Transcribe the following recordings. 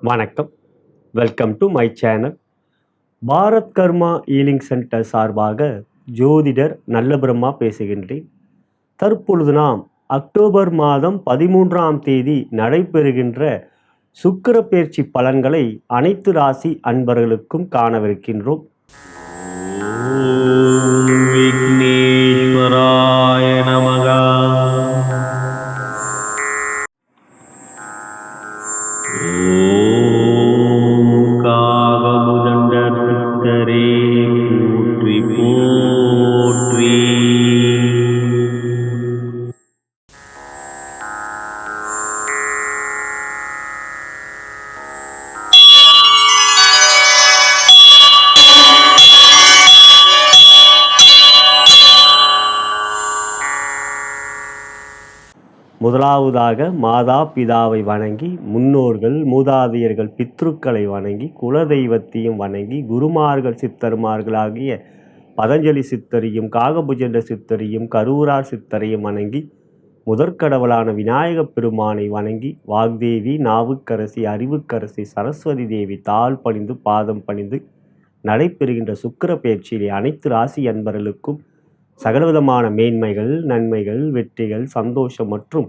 வணக்கம். Welcome to my channel. Bharat karma healing centre சார்பாக ஜோதிடர் நல்ல பிரம்மா பேசுகின்றேன். தற்பொழுது நாம் அக்டோபர் மாதம் 13ஆம் தேதி நடைபெறுகின்ற சுக்கிர பெயர்ச்சி பலன்களை அனைத்து ராசி அன்பர்களுக்கும் காணவிருக்கின்றோம். விக்னேஸ்வராய நமக. போற்றி போற்றி. முதலாவதாக மாதா பிதாவை வணங்கி, முன்னோர்கள் மூதாதையர்கள் பித்ருக்களை வணங்கி, குலதெய்வத்தையும் வணங்கி, குருமார்கள் சித்தர்மார்களாகிய பதஞ்சலி சித்தரையும் காகபுஜண்ட சித்தரையும் கரூரார் சித்தரையும் வணங்கி, முதற்கடவுளான விநாயகப் பெருமானை வணங்கி, வாக்தேவி நாவுக்கரசி அறிவுக்கரசி சரஸ்வதி தேவி தாழ் பணிந்து பாதம் பணிந்து நடைபெறுகின்ற சுக்கிர பெயர்ச்சியிலே அனைத்து ராசி அன்பர்களுக்கும் சகலவிதமான மேன்மைகள், நன்மைகள், வெற்றிகள், சந்தோஷம் மற்றும்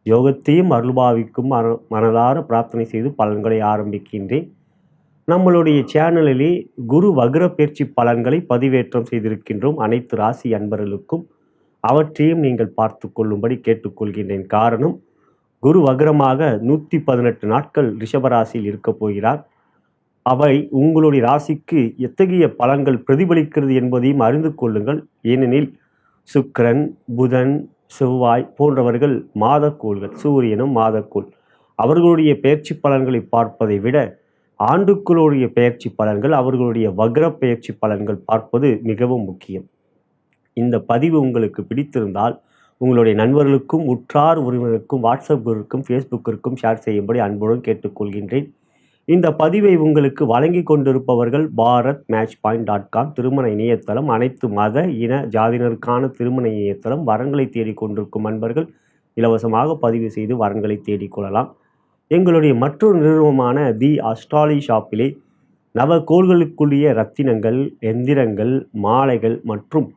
யோகத்தையும் அருள்பாவிக்கும் மனதார பிரார்த்தனை செய்து பலன்களை ஆரம்பிக்கின்றேன். நம்மளுடைய சேனலிலே குரு வக்ர பெயர்ச்சி பலன்களை பதிவேற்றம் செய்திருக்கின்றோம். அனைத்து ராசி அன்பர்களுக்கும் அவற்றையும் நீங்கள் பார்த்து கொள்ளும்படி கேட்டுக்கொள்கின்றேன். காரணம், குரு வக்ரமாக 118 நாட்கள் ரிஷபராசியில் இருக்கப் போகிறார். அவை உங்களுடைய ராசிக்கு எத்தகைய பலன்கள் பிரதிபலிக்கிறது என்பதையும் அறிந்து கொள்ளுங்கள். ஏனெனில் சுக்கிரன், புதன், செவ்வாய் போன்றவர்கள் மாதக்கோள்கள், சூரியனும் மாதக்கோள். அவர்களுடைய பெயர்ச்சி பலன்களை பார்ப்பதை விட ஆண்டுக்குளுடைய பெயர்ச்சி பலன்கள், அவர்களுடைய வக்ர பெயர்ச்சி பலன்கள் பார்ப்பது மிகவும் முக்கியம். இந்த பதிவு உங்களுக்கு பிடித்திருந்தால் உங்களுடைய நண்பர்களுக்கும் உற்றார் உறவினருக்கும் வாட்ஸ்அப் குரூப்புக்கும் ஃபேஸ்புக்கிற்கும் ஷேர் செய்யும்படி அன்புடன் கேட்டுக்கொள்கின்றேன். இந்த பதிவை உங்களுக்கு வழங்கி கொண்டிருப்பவர்கள் bharatmatchpoint.com திருமண இணையதளம். அனைத்து மத இன ஜாதியினருக்கான திருமண இணையதளம். வரன்களை தேடிக்கொண்டிருக்கும் அன்பர்கள் இலவசமாக பதிவு செய்து வரன்களை தேடிக்கொள்ளலாம். எங்களுடைய மற்றொரு நிறுவனமான தி அஸ்ட்ராலஜி ஷாப்பிலே நவகோள்களுக்குரிய ரத்தினங்கள், எந்திரங்கள், மாலைகள் மற்றும்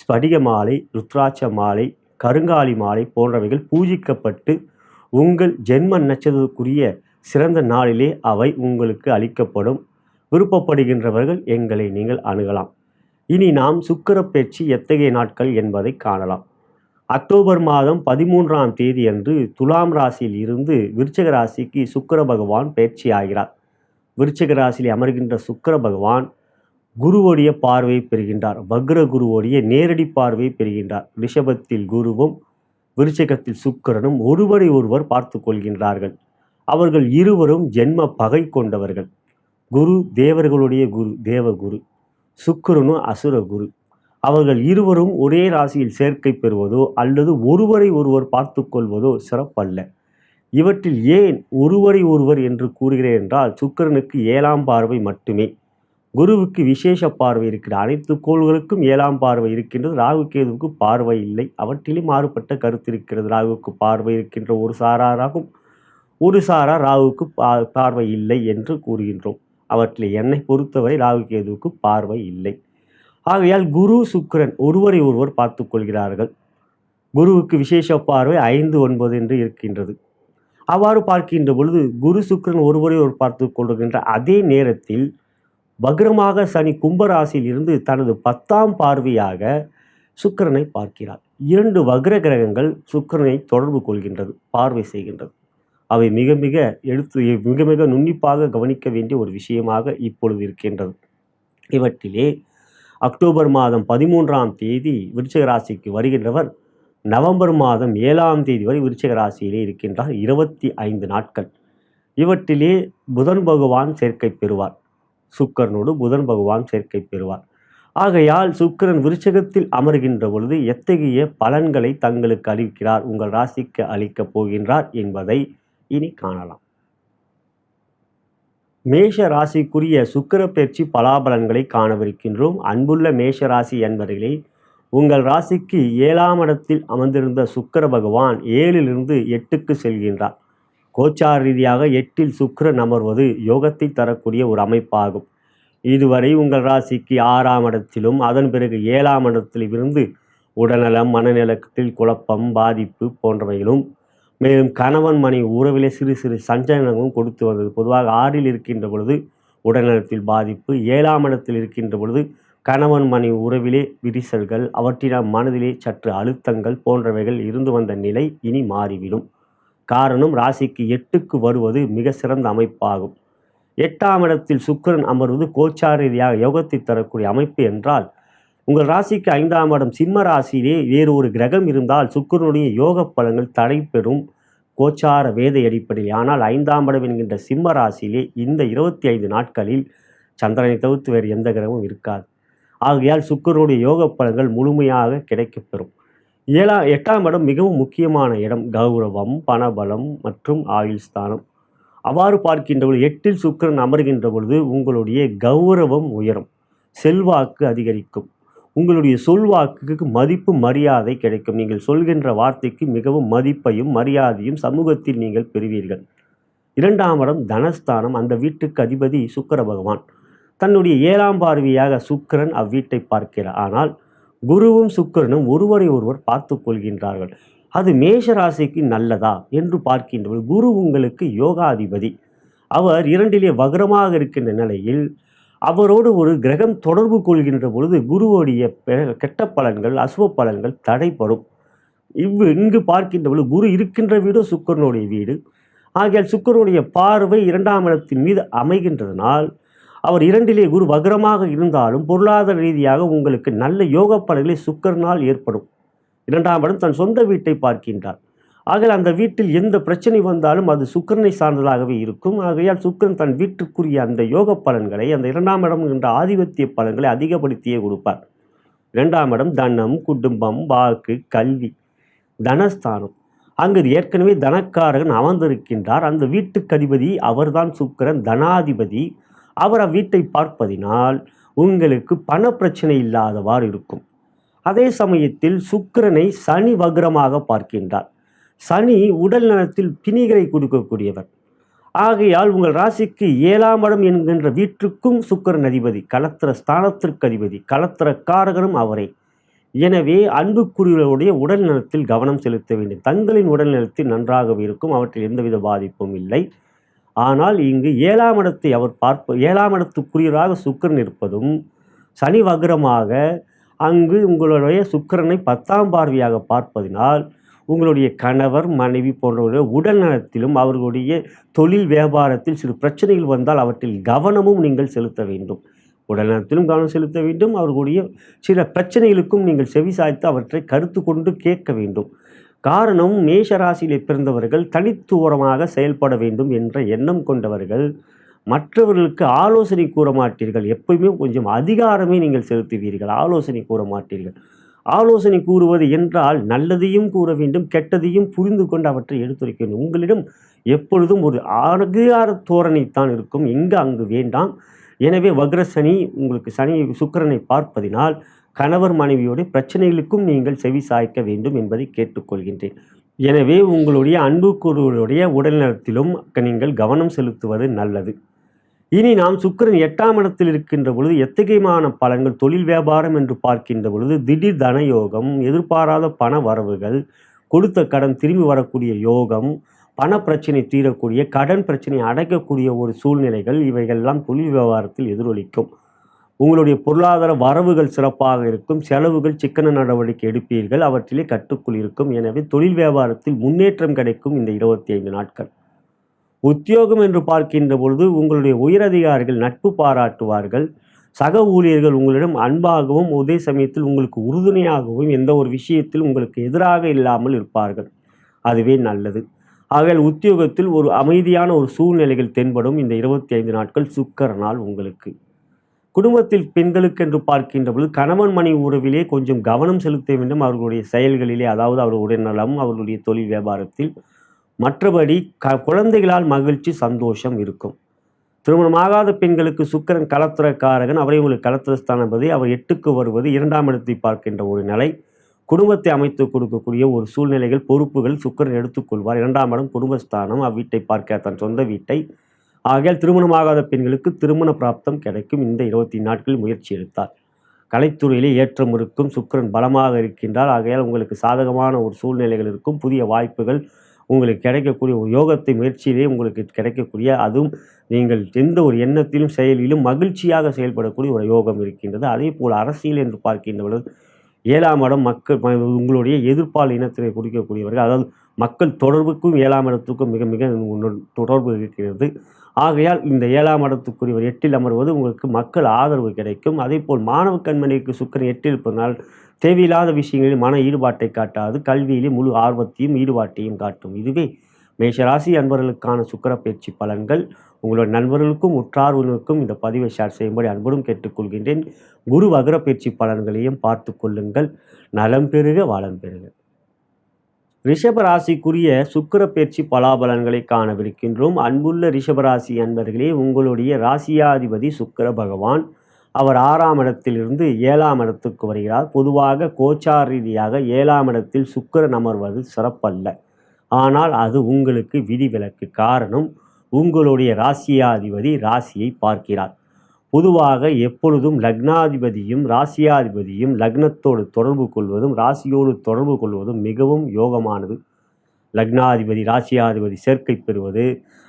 ஸ்படிக மாலை, ருத்ராட்ச மாலை, கருங்காலி மாலை போன்றவைகள் பூஜிக்கப்பட்டு உங்கள் ஜென்ம நட்சத்திரத்துக்குரிய சிறந்த நாளிலே அவை உங்களுக்கு அளிக்கப்படும். விருப்பப்படுகின்றவர்கள் எங்களை நீங்கள் அணுகலாம். இனி நாம் சுக்கிர பெயர்ச்சி எத்தகைய நாட்கள் என்பதை காணலாம். அக்டோபர் மாதம் 13ஆம் தேதி அன்று துலாம் ராசியில் இருந்து விருச்சிக ராசிக்கு சுக்கிர பகவான் பெயர்ச்சி ஆகிறார். விருச்சிக ராசியில் அமர்கின்ற சுக்கிர பகவான் குருவுடைய பார்வையை பெறுகின்றார். வக்ர குருவுடைய நேரடி பார்வையை பெறுகின்றார். ரிஷபத்தில் குருவும் விருச்சிகத்தில் சுக்கிரனும் ஒருவரை ஒருவர் பார்த்து கொள்கின்றார்கள். அவர்கள் இருவரும் ஜென்ம பகை கொண்டவர்கள். குரு தேவர்களுடைய குரு, தேவகுரு, சுக்கிரனு அசுர குரு. அவர்கள் இருவரும் ஒரே ராசியில் சேர்க்கை பெறுவதோ அல்லது ஒருவரை ஒருவர் பார்த்து கொள்வதோ சிறப்பல்ல. இவற்றில் ஏன் ஒருவரை ஒருவர் என்று கூறுகிறேன் என்றால், சுக்கிரனுக்கு 7ஆம் பார்வை மட்டுமே, குருவுக்கு விசேஷ பார்வை இருக்கிற அனைத்து கோள்களுக்கும் 7ஆம் பார்வை இருக்கின்றது. ராகு கேதுவுக்கு பார்வை இல்லை. அவற்றிலே மாறுபட்ட கருத்து இருக்கிறது. ராகுவுக்கு பார்வை இருக்கின்ற ஒரு சாராராகும், ஒரு சாரா ராகுவுக்கு பார்வை இல்லை என்று கூறுகின்றோம். அவற்றில் என்னை பொறுத்தவரை ராகு கேதுவுக்கு பார்வை இல்லை. ஆகையால் குரு சுக்கிரன் ஒருவரை ஒருவர் பார்த்து கொள்கிறார்கள். குருவுக்கு விசேஷ பார்வை 5, 9 என்று இருக்கின்றது. அவ்வாறு பார்க்கின்ற பொழுது குரு சுக்கிரன் ஒருவரை ஒருவர் பார்த்து கொள்கின்ற அதே நேரத்தில் வக்ரமாக சனி கும்பராசியில் இருந்து தனது 10ஆம் பார்வையாக சுக்கிரனை பார்க்கிறார். 2 வக்ர கிரகங்கள் சுக்கிரனை தொடர்பு கொள்கின்றது, பார்வை செய்கின்றது. அவை மிக மிக நுண்ணிப்பாக கவனிக்க வேண்டிய ஒரு விஷயமாக இப்பொழுது இருக்கின்றது. இவற்றிலே அக்டோபர் மாதம் 13ஆம் தேதி விருச்சிக ராசிக்கு வருகின்றவர் நவம்பர் மாதம் 7ஆம் தேதி வரை விருச்சிக ராசியிலே இருக்கின்றார். 25 நாட்கள். இவற்றிலே புதன் பகவான் சேர்க்கை பெறுவார். சுக்கிரனோடு புதன் பகவான் சேர்க்கை பெறுவார். ஆகையால் சுக்கிரன் விருச்சிகத்தில் அமர்கின்ற பொழுது எத்தகைய பலன்களை தங்களுக்கு அளிக்கிறார், உங்கள் ராசிக்கு அளிக்கப் போகின்றார் என்பதை இனி காணலாம். மேஷ ராசிக்குரிய சுக்கிர பெயர்ச்சி பலாபலன்களை காணவிருக்கின்றோம். அன்புள்ள மேஷ ராசி என்பவர்களே, உங்கள் ராசிக்கு 7ஆம் இடத்தில் அமர்ந்திருந்த சுக்கிர பகவான் 7லிருந்து 8க்கு செல்கின்றார். கோச்சார ரீதியாக 8ல் சுக்கிரன் அமர்வது யோகத்தை தரக்கூடிய ஒரு அமைப்பாகும். இதுவரை உங்கள் ராசிக்கு 6ஆம் இடத்திலும் அதன் பிறகு 7ஆம் இடத்திலும் இருந்து உடல்நலம், மனநலத்தில் குழப்பம், பாதிப்பு போன்றவைகளும், மேலும் கணவன் மனைவி உறவிலே சிறு சிறு சஞ்சலங்களும் கொடுத்து வந்தது. பொதுவாக 6ல் இருக்கின்ற பொழுது உடல்நலத்தில் பாதிப்பு, 7ஆம் இடத்தில் இருக்கின்ற பொழுது கணவன் மனைவி உறவிலே விரிசல்கள், அவற்றினால் மனதிலே சற்று அழுத்தங்கள் போன்றவைகள் இருந்து வந்த நிலை இனி மாறிவிடும். காரணம், ராசிக்கு 8க்கு வருவது மிக சிறந்த அமைப்பாகும். 8ஆம் இடத்தில் சுக்கிரன் அமர்வது கோச்சார ரீதியாக யோகத்தை தரக்கூடிய அமைப்பு என்றால், உங்கள் ராசிக்கு 5ஆம் இடம் சிம்ம ராசியிலே வேறு ஒரு கிரகம் இருந்தால் சுக்கிரனுடைய யோக பலன்கள் தடைபெறும் கோச்சார வேத அடிப்படையில். ஆனால் 5ஆம் இடம் என்கின்ற சிம்ம ராசியிலே இந்த 25 நாட்களில் சந்திரனை தவிர்த்து வேறு எந்த கிரகமும் இருக்காது. ஆகையால் சுக்கிரனுடைய யோக பலன்கள் முழுமையாக கிடைக்கப்பெறும். 8ஆம் இடம் மிகவும் முக்கியமான இடம். கௌரவம், பணபலம் மற்றும் ஆயுள் ஸ்தானம். அவ்வாறு பார்க்கின்ற பொழுது 8ல் சுக்கிரன் அமர்கின்ற பொழுது உங்களுடைய கௌரவம் உயரும், செல்வாக்கு அதிகரிக்கும், உங்களுடைய சொல்வாக்குக்கு மதிப்பு மரியாதை கிடைக்கும். நீங்கள் சொல்கின்ற வார்த்தைக்கு மிகவும் மதிப்பையும் மரியாதையும் சமூகத்தில் நீங்கள் பெறுவீர்கள். 2ஆம் இடம் தனஸ்தானம். அந்த வீட்டுக்கு அதிபதி சுக்கிர பகவான். தன்னுடைய 7ஆம் பார்வையாக சுக்கிரன் அவ்வீட்டை பார்க்கிறார். ஆனால் குருவும் சுக்கிரனும் ஒருவரை ஒருவர் பார்த்து கொள்கின்றார்கள். அது மேஷ ராசிக்கு நல்லதா என்று பார்க்கின்ற குரு உங்களுக்கு யோகாதிபதி. அவர் 2லே வக்ரமாக இருக்கின்ற நிலையில் அவரோடு ஒரு கிரகம் தொடர்பு கொள்கின்ற பொழுது குருவுடைய கெட்ட பலன்கள், அசுப பலன்கள் தடைப்படும். இங்கு பார்க்கின்ற பொழுது குரு இருக்கின்ற வீடு சுக்கிரனுடைய வீடு. ஆகையால் சுக்கிரனுடைய பார்வை 2ஆம் இடத்தின் மீது அமைகின்றதனால் அவர் 2லே குரு வக்ரமாக இருந்தாலும் பொருளாதார ரீதியாக உங்களுக்கு நல்ல யோக பலன்களை சுக்கிரனால் ஏற்படும். 2ஆம் இடம் தன் சொந்த வீட்டை பார்க்கின்றார். ஆகையால் அந்த வீட்டில் எந்த பிரச்சனை வந்தாலும் அது சுக்கிரனை சார்ந்ததாகவே இருக்கும். ஆகையால் சுக்கிரன் தன் வீட்டுக்குரிய அந்த யோக பலன்களை, அந்த 2ஆம் இடம் என்ற ஆதிபத்திய பலன்களை அதிகப்படுத்தியே கொடுப்பார். 2ஆம் இடம் தனம், குடும்பம், வாக்கு, கல்வி, தனஸ்தானம். அங்கு ஏற்கனவே தனக்காரகன் அமர்ந்திருக்கின்றார். அந்த வீட்டுக்கு அதிபதி அவர்தான் சுக்கிரன், தனாதிபதி. அவர் அவ்வீட்டை பார்ப்பதினால் உங்களுக்கு பண பிரச்சனை இல்லாதவாறு இருக்கும். அதே சமயத்தில் சுக்கிரனை சனி வக்ரமாக பார்க்கின்றார். சனி உடல் நலத்தில் பிணிகளை கொடுக்கக்கூடியவர். ஆகையால் உங்கள் ராசிக்கு 7ஆம் இடம் என்கின்ற வீட்டுக்கும் சுக்கிரன் அதிபதி, கலத்திர ஸ்தானத்திற்கு அதிபதி, கலத்திரக்காரகனும் அவரே. எனவே அன்புக்குரியவர்களுடைய உடல் நலத்தில் கவனம் செலுத்த வேண்டும். தங்களின் உடல் நலத்தில் நன்றாக இருக்கும், அவற்றில் எந்தவித பாதிப்பும் இல்லை. ஆனால் இங்கு 7ஆம் இடத்தை அவர் 7ஆம் இடத்துக்குரியவராக சுக்கிரன் இருப்பதும், சனி வக்ரமாக அங்கு உங்களுடைய சுக்கிரனை 10ஆம் பார்வையாக பார்ப்பதினால் உங்களுடைய கணவர், மனைவி போன்றவர்களுடைய உடல் நலத்திலும் அவர்களுடைய தொழில் வியாபாரத்தில் சிறு பிரச்சனைகள் வந்தால் அவற்றில் கவனமும் நீங்கள் செலுத்த வேண்டும். உடல் நலத்திலும் கவனம் செலுத்த வேண்டும். அவர்களுடைய சில பிரச்சனைகளுக்கும் நீங்கள் செவிசாய்த்து அவற்றை கருத்து கொண்டு கேட்க வேண்டும். காரணம், மேஷ ராசியிலே பிறந்தவர்கள் தனித்துவமாக செயல்பட வேண்டும் என்ற எண்ணம் கொண்டவர்கள். மற்றவர்களுக்கு ஆலோசனை கூற மாட்டீர்கள். எப்பயுமே கொஞ்சம் அதிகாரமே நீங்கள் செலுத்துவீர்கள், ஆலோசனை கூற மாட்டீர்கள். ஆலோசனை கூறுவது என்றால் நல்லதையும் கூற வேண்டும், கெட்டதையும் புரிந்து கொண்டு அவற்றை எடுத்துரைக்க வேண்டும். உங்களிடம் எப்பொழுதும் ஒரு அதிகார தோரணைத்தான் இருக்கும், இங்கு அங்கு வேண்டாம். எனவே வக்ரசனி உங்களுக்கு சனி சுக்கிரனை பார்ப்பதினால் கணவர் மனைவியோடைய பிரச்சனைகளுக்கும் நீங்கள் செவி சாய்க்க வேண்டும் என்பதை கேட்டுக்கொள்கின்றேன். எனவே உங்களுடைய அன்புக்குரியவருடைய உடல்நலத்திலும் நீங்கள் கவனம் செலுத்துவது நல்லது. இனி நாம் சுக்கிரன் 8ஆம் இடத்தில் இருக்கின்ற பொழுது எத்தகையமான பலன்கள், தொழில் வியாபாரம் என்று பார்க்கின்ற பொழுது திடீர் தன யோகம், எதிர்பாராத பண வரவுகள், கொடுத்த கடன் திரும்பி வரக்கூடிய யோகம், பண பிரச்சனை தீரக்கூடிய, கடன் பிரச்சனை அடைக்கக்கூடிய ஒரு சூழ்நிலைகள், இவைகள்லாம் தொழில் வியாபாரத்தில் எதிரொலிக்கும். உங்களுடைய பொருளாதார வரவுகள் சிறப்பாக இருக்கும், செலவுகள் சிக்கன நடவடிக்கை எடுப்பீர்கள், அவற்றிலே கட்டுக்குள் இருக்கும். எனவே தொழில் வியாபாரத்தில் முன்னேற்றம் கிடைக்கும் இந்த 25 நாட்கள். உத்தியோகம் என்று பார்க்கின்ற பொழுது உங்களுடைய உயரதிகாரிகள் நட்பு பாராட்டுவார்கள். சக ஊழியர்கள் உங்களிடம் அன்பாகவும் அதே சமயத்தில் உங்களுக்கு உறுதுணையாகவும் எந்த ஒரு விஷயத்தில் உங்களுக்கு எதிராக இல்லாமல் இருப்பார்கள். அதுவே நல்லது. ஆகையால் உத்தியோகத்தில் ஒரு அமைதியான ஒரு சூழ்நிலைகள் தென்படும் இந்த 25 நாட்கள் சுக்கிரனால் உங்களுக்கு. குடும்பத்தில் பெண்களுக்கு என்று பார்க்கின்ற பொழுது கணவன் மனைவி உறவிலே கொஞ்சம் கவனம் செலுத்த வேண்டும், அவர்களுடைய செயல்களிலே, அதாவது அவர்களுடைய நலம், அவர்களுடைய தொழில் வியாபாரத்தில். மற்றபடி குழந்தைகளால் மகிழ்ச்சி, சந்தோஷம் இருக்கும். திருமணமாகாத பெண்களுக்கு சுக்கிரன் கலத்திரக்காரகன், அவரை உங்களுக்கு கலத்திரஸ்தானபதி, அவர் 8க்கு வருவது 2ஆம் இடத்தை பார்க்கின்ற ஒரு நிலை. குடும்பத்தை அமைத்து கொடுக்கக்கூடிய ஒரு சூழ்நிலைகள், பொறுப்புகள் சுக்கிரன் எடுத்துக்கொள்வார். 2ஆம் இடம் குடும்பஸ்தானம், அவ்வீட்டை பார்க்க தன் சொந்த வீட்டை. ஆகையால் திருமணமாகாத பெண்களுக்கு திருமண பிராப்தம் கிடைக்கும். இந்த 20 நாட்களில் முயற்சி எடுத்தார். கலைத்துறையிலே ஏற்றம் இருக்கும். சுக்கிரன் பலமாக இருக்கின்றார். ஆகையால் உங்களுக்கு சாதகமான ஒரு சூழ்நிலைகள் இருக்கும். புதிய வாய்ப்புகள் உங்களுக்கு கிடைக்கக்கூடிய ஒரு யோகத்தை முயற்சியிலே உங்களுக்கு கிடைக்கக்கூடிய, அதுவும் நீங்கள் எந்த ஒரு எண்ணத்திலும் செயலிலும் மகிழ்ச்சியாக செயல்படக்கூடிய ஒரு யோகம் இருக்கின்றது. அதே போல் அரசியல் என்று பார்க்கின்ற பொழுது 7ஆம் இடம் மக்கள் உங்களுடைய எதிர்ப்பால் இனத்தினை குறிக்கக்கூடியவர்கள், அதாவது மக்கள் தொடர்புக்கும் 7ஆம் இடத்துக்கும் மிக மிக தொடர்பு இருக்கிறது. ஆகையால் இந்த 7ஆம் இடத்துக்குரியவர் 8ல் அமர்வது உங்களுக்கு மக்கள் ஆதரவு கிடைக்கும். அதேபோல் மாணவ கண்மணிக்கு சுக்கிரன் 8ல் இருப்பதனால் தேவையில்லாத விஷயங்களில் மன ஈடுபாட்டை காட்டாது, கல்வியிலே முழு ஆர்வத்தையும் ஈடுபாட்டையும் காட்டும். இதுவே மேஷராசி அன்பர்களுக்கான சுக்கிர பயிற்சி பலன்கள். உங்களோட நண்பர்களுக்கும் உற்றார்களுக்கும் இந்த பதிவை ஷேர் செய்யும்படி அன்புடன் கேட்டுக்கொள்கின்றேன். குரு வக்ர பயிற்சி பலன்களையும் பார்த்து கொள்ளுங்கள். நலம் பெறுக, வளம் பெறுக. ரிஷபராசிக்குரிய சுக்கிர பயிற்சி பலாபலன்களை காணவிருக்கின்றோம். அன்புள்ள ரிஷபராசி அன்பர்களே, உங்களுடைய ராசியாதிபதி சுக்கிர பகவான் அவர் 6ஆம் இடத்திலிருந்து 7ஆம் இடத்துக்கு வருகிறார். பொதுவாக கோச்சார ரீதியாக 7ஆம் இடத்தில் சுக்கிரன் அமர்வது சிறப்பல்ல. ஆனால் அது உங்களுக்கு விதிவிலக்கு. காரணம், உங்களுடைய ராசியாதிபதி ராசியை பார்க்கிறார். பொதுவாக எப்பொழுதும் லக்னாதிபதியும் ராசியாதிபதியும் லக்னத்தோடு தொடர்பு கொள்வதும் ராசியோடு தொடர்பு கொள்வதும் மிகவும் யோகமானது. லக்னாதிபதி ராசியாதிபதி சேர்க்கை பெறுவது,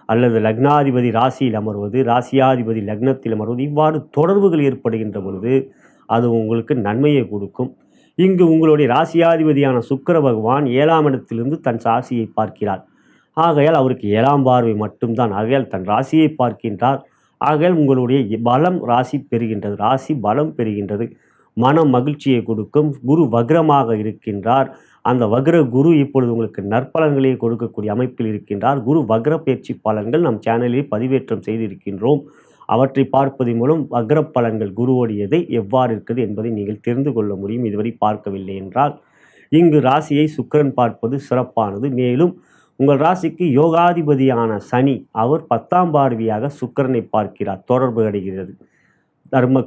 அல்லது லக்னாதிபதி ராசியில் அமர்வது, ராசியாதிபதி லக்னத்தில் அமர்வது, இவ்வாறு தொடர்புகள் ஏற்படுகின்ற பொழுது அது உங்களுக்கு நன்மையை கொடுக்கும். இங்கு உங்களுடைய ராசியாதிபதியான சுக்கிர பகவான் 7ஆம் இடத்திலிருந்து தன் ராசியை பார்க்கிறார். ஆகையால் அவருக்கு 7ஆம் பார்வை மட்டும்தான். ஆகையால் தன் ராசியை பார்க்கின்றார். ஆகையால் உங்களுடைய பலம் ராசி பெறுகின்றது, ராசி பலம் பெறுகின்றது, மன மகிழ்ச்சியை கொடுக்கும். குரு வக்ரமாக இருக்கின்றார். அந்த வக்ர குரு இப்பொழுது உங்களுக்கு நற்பலன்களை கொடுக்கக்கூடிய அமைப்பில் இருக்கின்றார். குரு வக்ர பயிற்சி பலன்கள் நம் சேனலில் பதிவேற்றம் செய்திருக்கின்றோம். அவற்றை பார்ப்பதன் மூலம் வக்ர பலன்கள் குருவோடையதை எவ்வாறு இருக்குது என்பதை நீங்கள் தெரிந்து கொள்ள முடியும். இதுவரை பார்க்கவில்லை என்றால் இங்கு ராசியை சுக்கிரன் பார்ப்பது சிறப்பானது. மேலும் உங்கள் ராசிக்கு யோகாதிபதியான சனி அவர் 10ஆம் பார்வையாக சுக்கிரனை பார்க்கிறார், தொடர்பு அடைகிறது.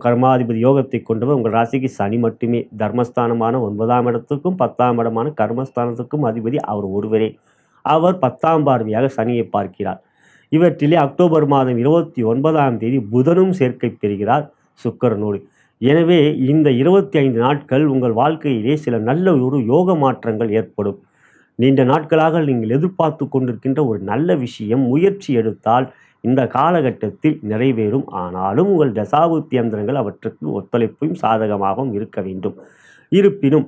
கர்மாதிபதி யோகத்தை கொண்டவர் உங்கள் ராசிக்கு சனி மட்டுமே. தர்மஸ்தானமான 9ஆம் இடத்துக்கும் 10ஆம் இடமான கர்மஸ்தானத்துக்கும் அதிபதி அவர் ஒருவரே. அவர் 10ஆம் பார்வையாக சனியை பார்க்கிறார். இவற்றிலே அக்டோபர் மாதம் 29ஆம் தேதி புதனும் சேர்க்கை பெறுகிறார் சுக்கிரனோடு. எனவே இந்த 25 நாட்கள் உங்கள் வாழ்க்கையிலே சில நல்ல ஒரு யோக மாற்றங்கள் ஏற்படும். நீண்ட நாட்களாக நீங்கள் எதிர்பார்த்து கொண்டிருக்கின்ற ஒரு நல்ல விஷயம் முயற்சி எடுத்தால் இந்த காலகட்டத்தில் நிறைவேறும். ஆனாலும் உங்கள் தசாபுத்தி யந்திரங்கள் அவற்றுக்கு ஒத்துழைப்பும் சாதகமாகவும் இருக்க வேண்டும். இருப்பினும்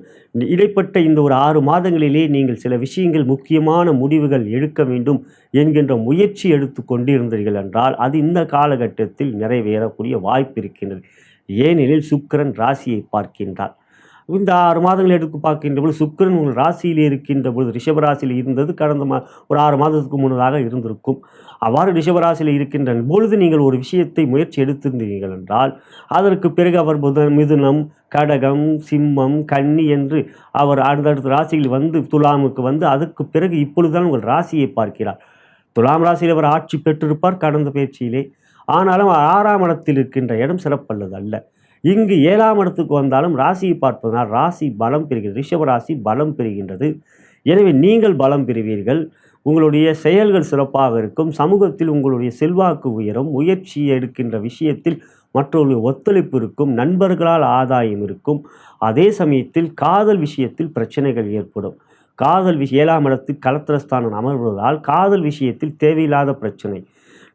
இடைப்பட்ட இந்த ஒரு 6 மாதங்களிலே நீங்கள் சில விஷயங்கள் முக்கியமான முடிவுகள் எடுக்க வேண்டும் என்கின்ற முயற்சி எடுத்து கொண்டிருந்தீர்கள் என்றால் அது இந்த காலகட்டத்தில் நிறைவேறக்கூடிய வாய்ப்பு இருக்கின்றது. ஏனெனில் சுக்கிரன் ராசியை பார்க்கின்றார். இந்த 6 மாதங்கள் எடுத்து பார்க்கின்ற பொழுது சுக்கிரன் உங்கள் ராசியில் இருக்கின்ற பொழுது ரிஷபராசியில் இருந்தது கடந்த ஒரு 6 மாதத்துக்கு முன்னதாக இருந்திருக்கும். அவ்வாறு ரிஷபராசியில் இருக்கின்ற பொழுது நீங்கள் ஒரு விஷயத்தை முயற்சி எடுத்திருந்தீர்கள் என்றால் அதற்கு பிறகு அவர் மிதுனம், கடகம், சிம்மம், கன்னி என்று அவர் அடுத்தடுத்த ராசியில் வந்து துலாமுக்கு வந்து அதற்கு பிறகு இப்பொழுதுதான் உங்கள் ராசியை பார்க்கிறார். துலாம் ராசியில் அவர் ஆட்சி பெற்றிருப்பார் கடந்த பயிற்சியிலே. ஆனாலும் 6ஆம் இடத்தில் இருக்கின்ற இடம் சிறப்பல்லது அல்ல. இங்கு 7ஆம் இடத்துக்கு வந்தாலும் ராசியை பார்ப்பதனால் ராசி பலம் பெறுகிறது, ரிஷப ராசி பலம் பெறுகின்றது. எனவே நீங்கள் பலம் பெறுவீர்கள். உங்களுடைய செயல்கள் சிறப்பாக இருக்கும். சமூகத்தில் உங்களுடைய செல்வாக்கு உயரும். முயற்சி எடுக்கின்ற விஷயத்தில் மற்றவர்களுடைய ஒத்துழைப்பு இருக்கும். நண்பர்களால் ஆதாயம் இருக்கும். அதே சமயத்தில் காதல் விஷயத்தில் பிரச்சனைகள் ஏற்படும். காதல் 7ஆம் இடத்தில் கலத்திரஸ்தானம் அமர்வதால் காதல் விஷயத்தில் தேவையில்லாத பிரச்சனை.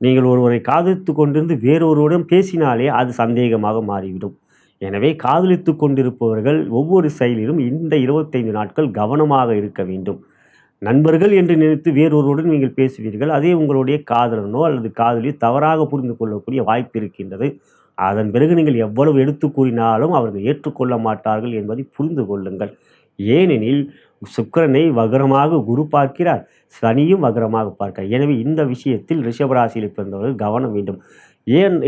நீங்கள் ஒருவரை காதலித்து கொண்டிருந்து வேறொருவரிடம் பேசினாலே அது சந்தேகமாக மாறிவிடும். எனவே காதலித்து கொண்டிருப்பவர்கள் ஒவ்வொரு செயலிலும் இந்த 25 நாட்கள் கவனமாக இருக்க வேண்டும். நண்பர்கள் என்று நினைத்து வேறொருவருடன் நீங்கள் பேசுவீர்கள். அதே உங்களுடைய காதலனோ அல்லது காதலியோ தவறாக புரிந்து கொள்ளக்கூடிய வாய்ப்பு இருக்கின்றது. அதன் பிறகு நீங்கள் எவ்வளவு எடுத்து கூறினாலும் அவர்கள் ஏற்றுக்கொள்ள மாட்டார்கள் என்பதை புரிந்து கொள்ளுங்கள். ஏனெனில் சுக்கிரனை வக்ரமாக குரு பார்க்கிறார், சனியும் வக்ரமாக பார்க்கிறார். எனவே இந்த விஷயத்தில் ரிஷபராசியில் பிறந்தவர்கள் கவனம் வேண்டும்.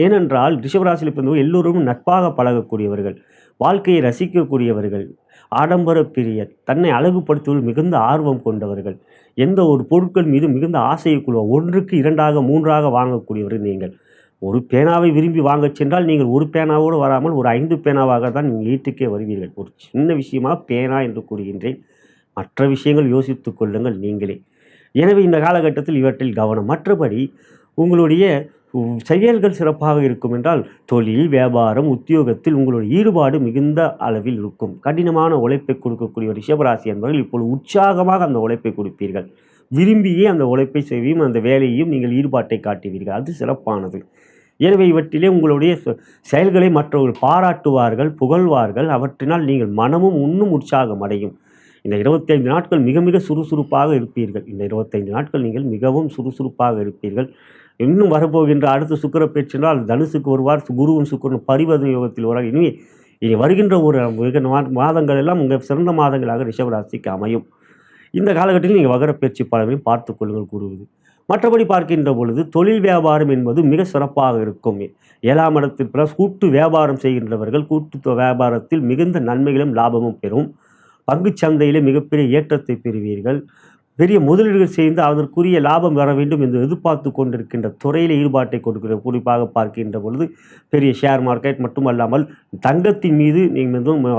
ஏனென்றால் ரிஷபராசியில் பிறந்தவர்கள் எல்லோரும் நட்பாக பழகக்கூடியவர்கள், வாழ்க்கையை ரசிக்கக்கூடியவர்கள், ஆடம்பர பிரியர், தன்னை அழகுபடுத்துவதில் மிகுந்த ஆர்வம் கொண்டவர்கள், எந்த ஒரு பொருட்கள் மீது மிகுந்த ஆசையை கொள்வார், 1க்கு 2ஆக 3ஆக வாங்கக்கூடியவர்கள் நீங்கள். ஒரு பேனாவை விரும்பி வாங்கச் சென்றால் நீங்கள் ஒரு பேனாவோடு வராமல் ஒரு 5 பேனாவாக தான் நீங்கள் வீட்டுக்கே வருவீர்கள். ஒரு சின்ன விஷயமா பேனா என்று கூறுகின்றேன். மற்ற விஷயங்கள் யோசித்துக் கொள்ளுங்கள் நீங்களே. எனவே இந்த காலகட்டத்தில் இவற்றில் கவனம். மற்றபடி உங்களுடைய செயல்கள் சிறப்பாக இருக்கும் என்றால் தொழில், வியாபாரம், உத்தியோகத்தில் உங்களுடைய ஈடுபாடு மிகுந்த அளவில் இருக்கும். கடினமான உழைப்பை கொடுக்கக்கூடிய ரிஷபராசி என்பவர்கள் இப்பொழுது உற்சாகமாக அந்த உழைப்பை கொடுப்பீர்கள். விரும்பியே அந்த உழைப்பை செய்யும் அந்த வேலையையும் நீங்கள் ஈடுபாட்டை காட்டுவீர்கள். அது சிறப்பானது. எனவே இவற்றிலே உங்களுடைய செயல்களை மற்றவர்கள் பாராட்டுவார்கள், புகழ்வார்கள். அவற்றினால் நீங்கள் மனமும் இன்னும் உற்சாகம் அடையும். இந்த 25 நாட்கள் மிக மிக சுறுசுறுப்பாக இருப்பீர்கள். இந்த 25 நாட்கள் நீங்கள் மிகவும் சுறுசுறுப்பாக இருப்பீர்கள். இன்னும் வரப்போகின்ற அடுத்த சுக்கிர பேச்சு என்றால் தனுசுக்கு வருவார். குருவும் சுக்கிரனும் பரிவர்த்தனை யோகத்தில் வருவார். இனி வருகின்ற ஒரு மாதங்கள் எல்லாம் உங்கள் சிறந்த மாதங்களாக ரிஷபராசிக்கு அமையும். இந்த காலகட்டத்தில் நீங்கள் வகர பேச்சு பலனையும் பார்த்துக் கொள்ளுங்கள் கூறுவது. மற்றபடி பார்க்கின்ற பொழுது தொழில் வியாபாரம் என்பது மிக சிறப்பாக இருக்கும். 7ஆம் இடத்தில் பிளஸ் கூட்டு வியாபாரம் செய்கின்றவர்கள் கூட்டு வியாபாரத்தில் மிகுந்த நன்மைகளும் லாபமும் பெறும். பங்குச் சந்தையிலே மிகப்பெரிய ஏற்றத்தை பெறுவீர்கள். பெரிய முதலீடுகள் செய்து அதற்குரிய லாபம் வர வேண்டும் என்று எதிர்பார்த்து கொண்டிருக்கின்ற துறையில் ஈடுபாட்டை கொடுக்கிற குறிப்பாக பார்க்கின்ற பொழுது பெரிய ஷேர் மார்க்கெட் மட்டுமல்லாமல் தங்கத்தின் மீது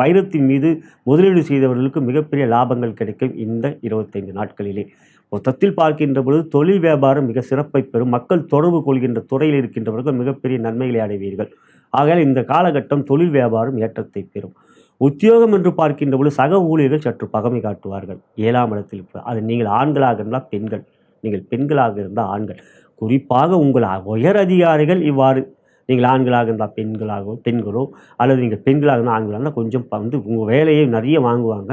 வைரத்தின் மீது முதலீடு செய்தவர்களுக்கு மிகப்பெரிய லாபங்கள் கிடைக்கும் இந்த 25 நாட்களிலே. மொத்தத்தில் பார்க்கின்ற பொழுது தொழில் வியாபாரம் மிக சிறப்பை பெறும். மக்கள் தொடர்பு கொள்கின்ற துறையில் இருக்கின்றவர்கள் மிகப்பெரிய நன்மைகளை அடைவீர்கள். ஆகையால் இந்த காலகட்டம் தொழில் வியாபாரம் ஏற்றத்தை பெறும். உத்தியோகம் என்று பார்க்கின்ற பொழுது சக ஊழியர்கள் சற்று பகமை காட்டுவார்கள். 7ஆம் இடத்தில் அது நீங்கள் ஆண்களாக இருந்தால் பெண்கள், நீங்கள் பெண்களாக இருந்தால் ஆண்கள். குறிப்பாக உங்கள் உயர் அதிகாரிகள் இவ்வாறு நீங்கள் ஆண்களாக இருந்தால் பெண்களோ அல்லது நீங்கள் பெண்களாக இருந்தால் ஆண்களாக இருந்தால் கொஞ்சம் உங்கள் வேலையை நிறைய வாங்குவாங்க.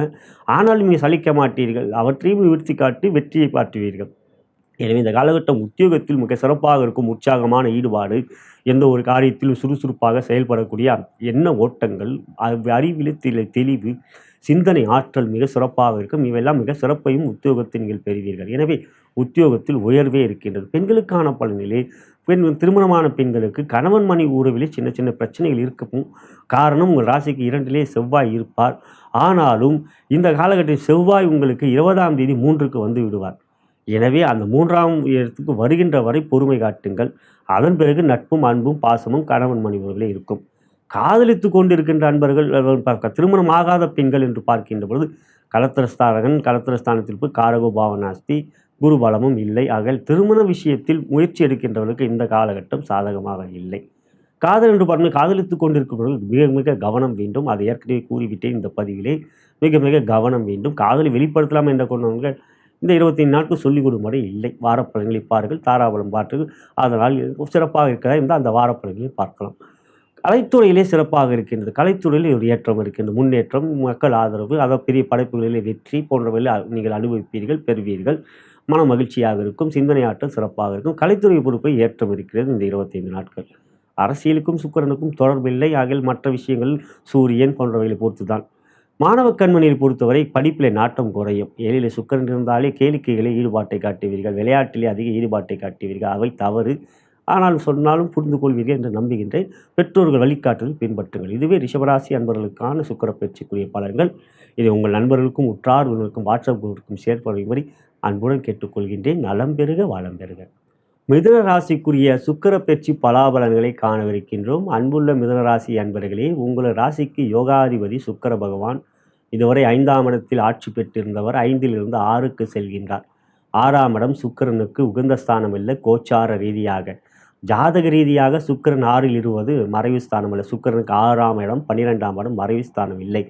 ஆனாலும் நீங்கள் சலிக்க மாட்டீர்கள். அவற்றையும் நிவர்த்தி காட்டி வெற்றியை காட்டுவீர்கள். எனவே இந்த காலகட்டம் உத்தியோகத்தில் மிக சிறப்பாக இருக்கும். உற்சாகமான ஈடுபாடு, எந்த ஒரு காரியத்திலும் சுறுசுறுப்பாக செயல்படக்கூடிய எண்ண ஓட்டங்கள், அறிவிலே தெளிவு, சிந்தனை ஆற்றல் மிக சிறப்பாக இருக்கும். இவையெல்லாம் மிக சிறப்பையும் உத்தியோகத்தில் நீங்கள் பெறுவீர்கள். எனவே உத்தியோகத்தில் உயர்வே இருக்கின்றது. பெண்களுக்கான பலனிலே திருமணமான பெண்களுக்கு கணவன் மனைவி உறவிலே சின்ன சின்ன பிரச்சனைகள் இருக்கும். காரணம் உங்கள் ராசிக்கு 2லே செவ்வாய் இருப்பார். ஆனாலும் இந்த காலகட்டத்தில் செவ்வாய் உங்களுக்கு 20ஆம் தேதி 3க்கு வந்து விடுவார். எனவே அந்த 3ஆம் இடத்துக்கு வருகின்ற வரை பொறுமை காட்டுங்கள். அதன் பிறகு நட்பும் அன்பும் பாசமும் கணவன் மனைவிகளே இருக்கும். காதலித்து கொண்டிருக்கின்ற அன்பர்கள், திருமணம் ஆகாத பெண்கள் என்று பார்க்கின்ற பொழுது கலத்திரஸ்தானத்தில் போய் காரகோபாவனாஸ்தி, குரு பலமும் இல்லை. ஆக திருமண விஷயத்தில் முயற்சி எடுக்கின்றவர்களுக்கு இந்த காலகட்டம் சாதகமாக இல்லை. காதல் என்று பார்க்கும்போது காதலித்து கொண்டிருக்கிறவர்கள் மிக மிக கவனம் வேண்டும். அதை ஏற்கனவே கூறிவிட்டேன் இந்த பதிவிலே. மிக மிக கவனம் வேண்டும். காதலை வெளிப்படுத்தலாம் என்ற கொண்டவங்க இந்த 25 நாட்கள் சொல்லிக் கொடுக்கும்படி இல்லை. வாரப்பலன்களை பாருங்கள், தாராபலம் பார்த்து அதனால் சிறப்பாக இருக்கிறதா இருந்தால் அந்த வாரப்பலன்களை பார்க்கலாம். கலைத்துறையிலே சிறப்பாக இருக்கின்றது. கலைத்துறையில் ஒரு ஏற்றம் இருக்கின்றது. முன்னேற்றம், மக்கள் ஆதரவு, அதை பெரிய படைப்புகளிலே வெற்றி போன்றவையில் நீங்கள் அனுபவிப்பீர்கள், பெறுவீர்கள். மன மகிழ்ச்சியாக இருக்கும். சிந்தனை ஆற்றல் சிறப்பாக இருக்கும். கலைத்துறை பொறுப்பை ஏற்றம் இருக்கிறது இந்த 25 நாட்கள். அரசியலுக்கும் சுக்கிரனுக்கும் தொடர்பில்லை. ஆகிய மற்ற விஷயங்கள் சூரியன் போன்றவைகளை பொறுத்து தான். மாணவ கண்மணியை பொறுத்தவரை படிப்பிலே நாட்டம் குறையும். 7ல் சுக்கிரன் இருந்தாலே கேளிக்கைகளை ஈடுபாட்டை காட்டுவீர்கள். விளையாட்டிலே அதிக ஈடுபாட்டை காட்டுவீர்கள். அவை தவறு. ஆனால் சொன்னாலும் புரிந்து கொள்வீர்கள் என்று நம்புகின்றேன். பெற்றோர்கள் வழிகாட்டுதல் பின்பற்றுங்கள். இதுவே ரிஷபராசி அன்பர்களுக்கான சுக்கிர பயிற்சிக்குரிய பலன்கள். இதை உங்கள் நண்பர்களுக்கும் உற்றார் உறவினருக்கும் வாட்ஸ்அப் குரூப்புக்கும் ஷேர் பண்ணும்படி அன்புடன் கேட்டுக்கொள்கின்றேன். நலம் பெறுக, வளம் பெறுக. மிதுன ராசிக்குரிய சுக்கிர பயிற்சி பலாபலன்களை காணவிருக்கின்றோம். அன்புள்ள மிதுன ராசி அன்பர்களே, உங்கள் ராசிக்கு யோகாதிபதி சுக்கிர பகவான் இதுவரை 5ஆம் இடத்தில் ஆட்சி பெற்றிருந்தவர் 5லிருந்து 6க்கு செல்கின்றார். 6ஆம் இடம் சுக்கிரனுக்கு உகந்த ஸ்தானம் இல்லை. கோச்சார ரீதியாக ஜாதக ரீதியாக சுக்கிரன் 6ல் இருவது மறைவு ஸ்தானம் அல்ல. சுக்கிரனுக்கு 6ஆம் இடம் 12ஆம் இடம் மறைவு ஸ்தானம் இல்லை.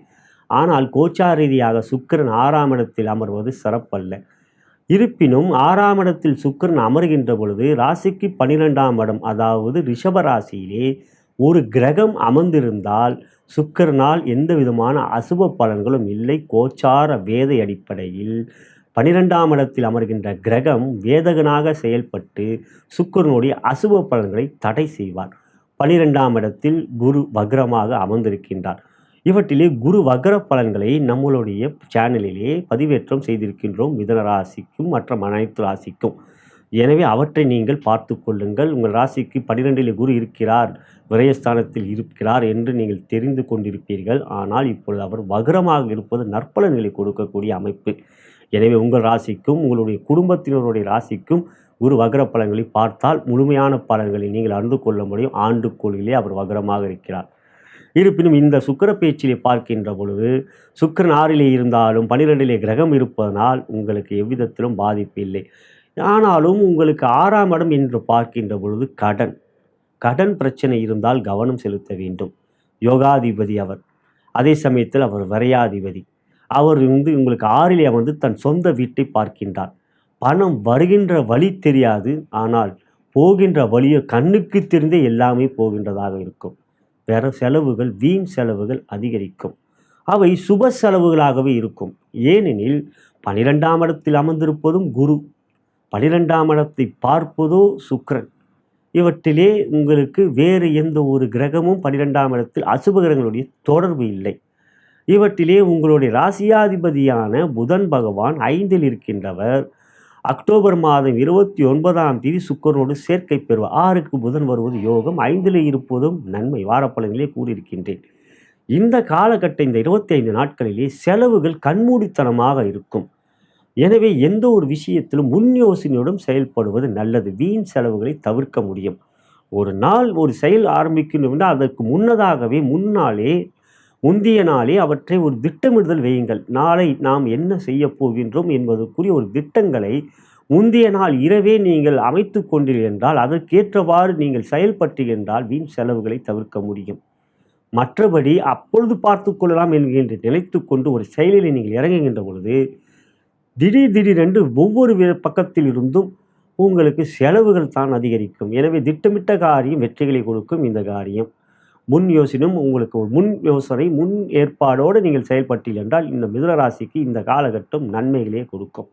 ஆனால் கோச்சார ரீதியாக சுக்கிரன் 6ஆம் இடத்தில் அமர்வது சிறப்பல்ல. இருப்பினும் 6ஆம் இடத்தில் சுக்கிரன் அமர்கின்ற பொழுது ராசிக்கு 12ஆம் இடம், அதாவது ரிஷப ராசியிலே ஒரு கிரகம் அமர்ந்திருந்தால் சுக்கிரனால் எந்த விதமான அசுப பலன்களும் இல்லை. கோச்சார வேத அடிப்படையில் 12ஆம் இடத்தில் அமர்கின்ற கிரகம் வேதகனாக செயல்பட்டு சுக்கிரனுடைய அசுப பலன்களை தடை செய்வார். 12ஆம் இடத்தில் குரு வக்ரமாக அமர்ந்திருக்கின்றார். இவற்றிலே குரு வக்ர பலன்களை நம்மளுடைய சேனலிலே பதிவேற்றம் செய்திருக்கின்றோம். மிதுன ராசிக்கும் மற்ற அனைத்து ராசிக்கும். எனவே அவற்றை நீங்கள் பார்த்து கொள்ளுங்கள். உங்கள் ராசிக்கு 12ல் குரு இருக்கிறார், விரயஸ்தானத்தில் இருக்கிறார் என்று நீங்கள் தெரிந்து கொண்டிருப்பீர்கள். ஆனால் இப்பொழுது அவர் வக்ரமாக இருப்பது நற்பலன்களை கொடுக்கக்கூடிய அமைப்பு. எனவே உங்கள் ராசிக்கும் உங்களுடைய குடும்பத்தினருடைய ராசிக்கும் குரு வக்ர பலன்களை பார்த்தால் முழுமையான பலன்களை நீங்கள் அறிந்து கொள்ள முடியும். ஆண்டுக்கோளிலே அவர் வக்ரமாக இருக்கிறார். இருப்பினும் இந்த சுக்கிர பேச்சிலே பார்க்கின்ற பொழுது சுக்கிரன் 6லே இருந்தாலும் 12லே கிரகம் இருப்பதனால் உங்களுக்கு எவ்விதத்திலும் பாதிப்பு இல்லை. ஆனாலும் உங்களுக்கு 6ஆம் இடம் என்று பார்க்கின்ற பொழுது கடன் பிரச்சனை இருந்தால் கவனம் செலுத்த வேண்டும். யோகாதிபதி அவர். அதே சமயத்தில் அவர் விரையாதிபதி. அவர் உங்களுக்கு 6லே அமர்ந்து தன் சொந்த வீட்டை பார்க்கின்றார். பணம் வருகின்ற வழி தெரியாது, ஆனால் போகின்ற வழியோ கண்ணுக்கு தெரிந்தே எல்லாமே போகின்றதாக இருக்கும். வேற செலவுகள், வீண் செலவுகள் அதிகரிக்கும். அவை சுப செலவுகளாகவே இருக்கும். ஏனெனில் 12ஆம் இடத்தில் அமர்ந்திருப்பதும் குரு, 12ஆம் இடத்தை பார்ப்பதோ சுக்கிரன். இவற்றிலே உங்களுக்கு வேறு எந்த ஒரு கிரகமும் 12ஆம் இடத்தில் அசுப கிரகங்களுடைய தொடர்பு இல்லை. இவற்றிலே உங்களுடைய ராசியாதிபதியான புதன் பகவான் 5ல் இருக்கின்றவர். அக்டோபர் மாதம் 29ஆம் தேதி சுக்கிரனோடு சேர்க்கை பெறுவார். 6க்கு புதன் வருவது யோகம், 5ல் இருப்பதும் நன்மை. வாரப்பலனிலே கூறியிருக்கின்றேன். இந்த காலகட்ட இந்த 25 நாட்களிலே செலவுகள் கண்மூடித்தனமாக இருக்கும். எனவே எந்த ஒரு விஷயத்திலும் முன் யோசனையுடன் செயல்படுவது நல்லது. வீண் செலவுகளை தவிர்க்க முடியும். ஒரு நாள் ஒரு செயல் ஆரம்பிக்கணும் என்றால் அதற்கு முன்னதாகவே முந்திய நாளே அவற்றை ஒரு திட்டமிடுதல் வையுங்கள். நாளை நாம் என்ன செய்ய போகின்றோம் என்பதற்குரிய ஒரு திட்டங்களை முந்திய நாள் இரவே நீங்கள் அமைத்து கொண்டீர்கள் என்றால் அதற்கேற்றவாறு நீங்கள் செயல்பட்டீர்கள் என்றால் வீண் செலவுகளை தவிர்க்க முடியும். மற்றபடி அப்பொழுது பார்த்து கொள்ளலாம் என்கின்ற நினைத்து கொண்டு ஒரு செயலில் நீங்கள் இறங்குகின்ற பொழுது திடீரென்று ஒவ்வொரு பக்கத்தில் இருந்தும் உங்களுக்கு செலவுகள் தான் அதிகரிக்கும். எனவே திட்டமிட்ட காரியம் வெற்றிகளை கொடுக்கும். இந்த காரியம் முன் யோசனையும் உங்களுக்கு ஒரு முன் ஏற்பாடோடு நீங்கள் செயல்பட்டீர்கள் என்றால் இந்த மிதுன ராசிக்கு இந்த காலகட்டம் நன்மைகளே கொடுக்கும்.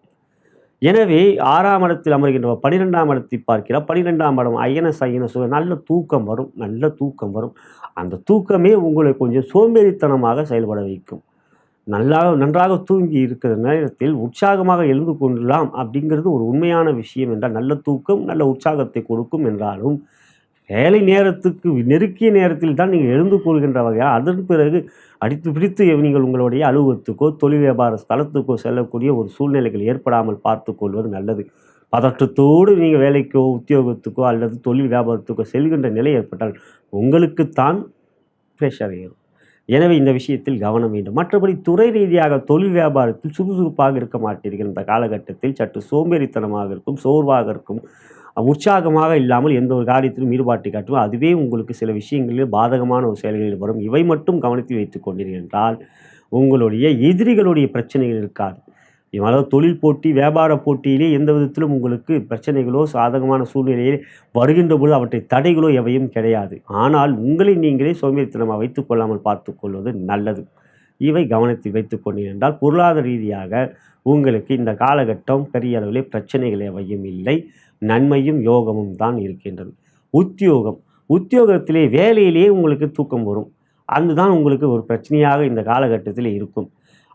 எனவே 6ஆம் இடத்தில் அமர்கின்ற 12ஆம் இடத்தை பார்க்கிறார். 12ஆம் இடம் ஐஎன்எஸ் நல்ல தூக்கம் வரும். அந்த தூக்கமே உங்களை கொஞ்சம் சோம்பேறித்தனமாக செயல்பட வைக்கும். நன்றாக தூங்கி இருக்கிற நேரத்தில் உற்சாகமாக எழுந்து கொள்ளலாம் அப்படிங்கிறது ஒரு உண்மையான விஷயம் என்றால் நல்ல தூக்கம் நல்ல உற்சாகத்தை கொடுக்கும். என்றாலும் வேலை நேரத்துக்கு நெருக்கிய நேரத்தில் தான் நீங்கள் எழுந்து கொள்கின்ற வகையாக அதன் பிறகு அடித்து பிடித்து நீங்கள் உங்களுடைய அலுவலகத்துக்கோ தொழில் வியாபார ஸ்தலத்துக்கோ செல்லக்கூடிய ஒரு சூழ்நிலைகள் ஏற்படாமல் பார்த்து கொள்வது நல்லது. பதற்றத்தோடு நீங்கள் வேலைக்கோ உத்தியோகத்துக்கோ அல்லது தொழில் வியாபாரத்துக்கோ செல்கின்ற நிலை ஏற்பட்டால் உங்களுக்குத்தான் ப்ரெஷர் ஏறும். எனவே இந்த விஷயத்தில் கவனம் வேண்டும். மற்றபடி துறை ரீதியாக தொழில் வியாபாரத்தில் சுறுசுறுப்பாக இருக்க மாட்டீர்கள். இந்த காலகட்டத்தில் சற்று சோம்பேறித்தனமாக இருக்கும், சோர்வாக இருக்கும், உற்சாகமாக இல்லாமல் எந்த ஒரு காரியத்திலும் ஈடுபாட்டை காட்டும். அதுவே உங்களுக்கு சில விஷயங்களில் பாதகமான ஒரு செயல்களில் வரும். இவை மட்டும் கவனத்தில் வைத்துக் கொண்டீர்கள் என்றால் உங்களுடைய எதிரிகளுடைய பிரச்சனைகள் இருக்காது. அதாவது தொழில் போட்டி வியாபார போட்டியிலே எந்த விதத்திலும் உங்களுக்கு பிரச்சனைகளோ சாதகமான சூழ்நிலையில் வருகின்ற பொழுது அவற்றை தடைகளோ எவையும் கிடையாது. ஆனால் உங்களை நீங்களே சோம்பேறித்தனமாக வைத்துக் கொள்ளாமல் பார்த்து கொள்வது நல்லது. இவை கவனத்தில் வைத்துக் கொண்டீர்கள் என்றால் பொருளாதார ரீதியாக உங்களுக்கு இந்த காலகட்டம் பெரிய அளவிலே பிரச்சனைகள் எவையும் இல்லை. நன்மையும் யோகமும் தான் இருக்கின்றது. உத்தியோகத்திலே வேலையிலே உங்களுக்கு தூக்கம் வரும். அதுதான் உங்களுக்கு ஒரு பிரச்சனையாக இந்த காலகட்டத்தில் இருக்கும்.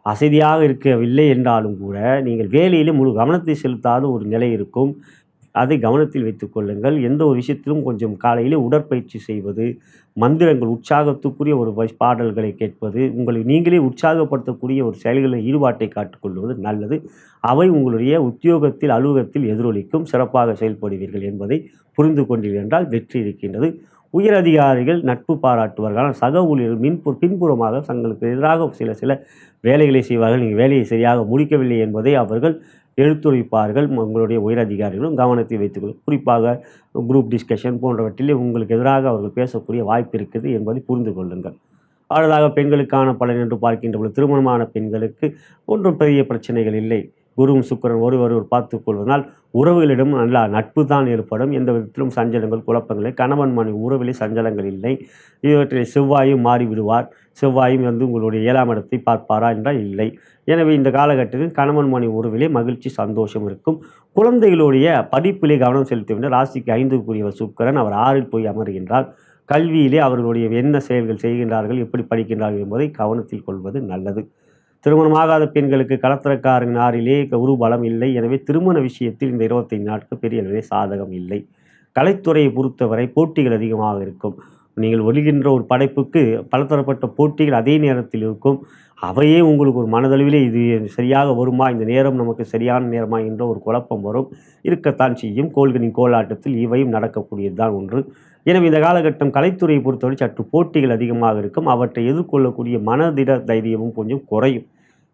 அசதியாக இருக்கவில்லை என்றாலும் கூட நீங்கள் வேலையிலே முழு கவனத்தை செலுத்தாத ஒரு நிலை இருக்கும். அதை கவனத்தில் வைத்துக் கொள்ளுங்கள். எந்த ஒரு விஷயத்திலும் கொஞ்சம் காலையிலே உடற்பயிற்சி செய்வது, மந்திரங்கள் உற்சாகத்துக்குரிய ஒரு பாடல்களை கேட்பது, உங்களை நீங்களே உற்சாகப்படுத்தக்கூடிய ஒரு செயல்களில் ஈடுபாட்டை காட்டிக்கொள்வது நல்லது. அவை உங்களுடைய உத்தியோகத்தில் அலுவலகத்தில் எதிரொலிக்கும். சிறப்பாக செயல்படுவீர்கள் என்பதை புரிந்து கொண்டீர்கள் என்றால் வெற்றி இருக்கின்றது. உயர் அதிகாரிகள் நட்பு பாராட்டுவார்கள். சக ஊழியர்கள் பின்புறமாக தங்களுக்கு எதிராக சில வேலைகளை செய்வார்கள். நீங்கள் வேலையை சரியாக முடிக்கவில்லை என்பதை அவர்கள் எடுத்துரைப்பார்கள். உங்களுடைய உயர் அதிகாரிகளும் கவனத்தை வைத்துக்கொள்ளும். குறிப்பாக குரூப் டிஸ்கஷன் போன்றவற்றிலே உங்களுக்கு எதிராக அவர்கள் பேசக்கூடிய வாய்ப்பு இருக்குது என்பதை புரிந்து கொள்ளுங்கள். அடுத்ததாக பெண்களுக்கான பலன் என்று பார்க்கின்ற பொழுது திருமணமான பெண்களுக்கு ஒன்றும் பெரிய பிரச்சனைகள் இல்லை. குருவும் சுக்கிரன் ஒருவர் பார்த்துக் கொள்வதனால் உறவுகளிடம் நல்ல நட்பு தான் ஏற்படும். எந்த விதத்திலும் சஞ்சலங்கள் குழப்பங்கள் கணவன் மனைவி உறவிலே சஞ்சலங்கள் இல்லை. இவற்றில் செவ்வாயும் மாறிவிடுவார். செவ்வாயும் உங்களுடைய 7ஆம் இடத்தை பார்ப்பாரா என்றால் இல்லை. எனவே இந்த காலகட்டத்தில் கணவன் மனைவி உறவிலே மகிழ்ச்சி சந்தோஷம் இருக்கும். குழந்தைகளுடைய படிப்பிலே கவனம் செலுத்த வேண்டும். ராசிக்கு 5க்குரியவர் சுக்கிரன் அவர் 6ல் போய் அமர்கின்றார். கல்வியிலே அவர்களுடைய என்ன செயல்கள் செய்கின்றார்கள், எப்படி படிக்கின்றார்கள் என்பதை கவனத்தில் கொள்வது நல்லது. திருமணமாகாத பெண்களுக்கு களத்திரக்காரன் 6லே குரு பலம் இல்லை. எனவே திருமண விஷயத்தில் இந்த 25 நாட்கள் பெரிய அளவிலே சாதகம் இல்லை. கலைத்துறையை பொறுத்தவரை போட்டிகள் அதிகமாக இருக்கும். நீங்கள் ஒழுகின்ற ஒரு படைப்புக்கு பலதரப்பட்ட போட்டிகள் அதே நேரத்தில் இருக்கும். அவையே உங்களுக்கு ஒரு மனதளவிலே இது சரியாக வருமா, இந்த நேரம் நமக்கு சரியான நேரமா என்ற ஒரு குழப்பம் வரும். இருக்கத்தான் செய்யும். கோள்களின் கோலாட்டத்தில் இவையும் நடக்கக்கூடியது தான் ஒன்று. எனவே இந்த காலகட்டம் கலைத்துறையை பொறுத்தவரை சற்று போட்டிகள் அதிகமாக இருக்கும். அவற்றை எதிர்கொள்ளக்கூடிய மனதிட தைரியமும் கொஞ்சம் குறையும்.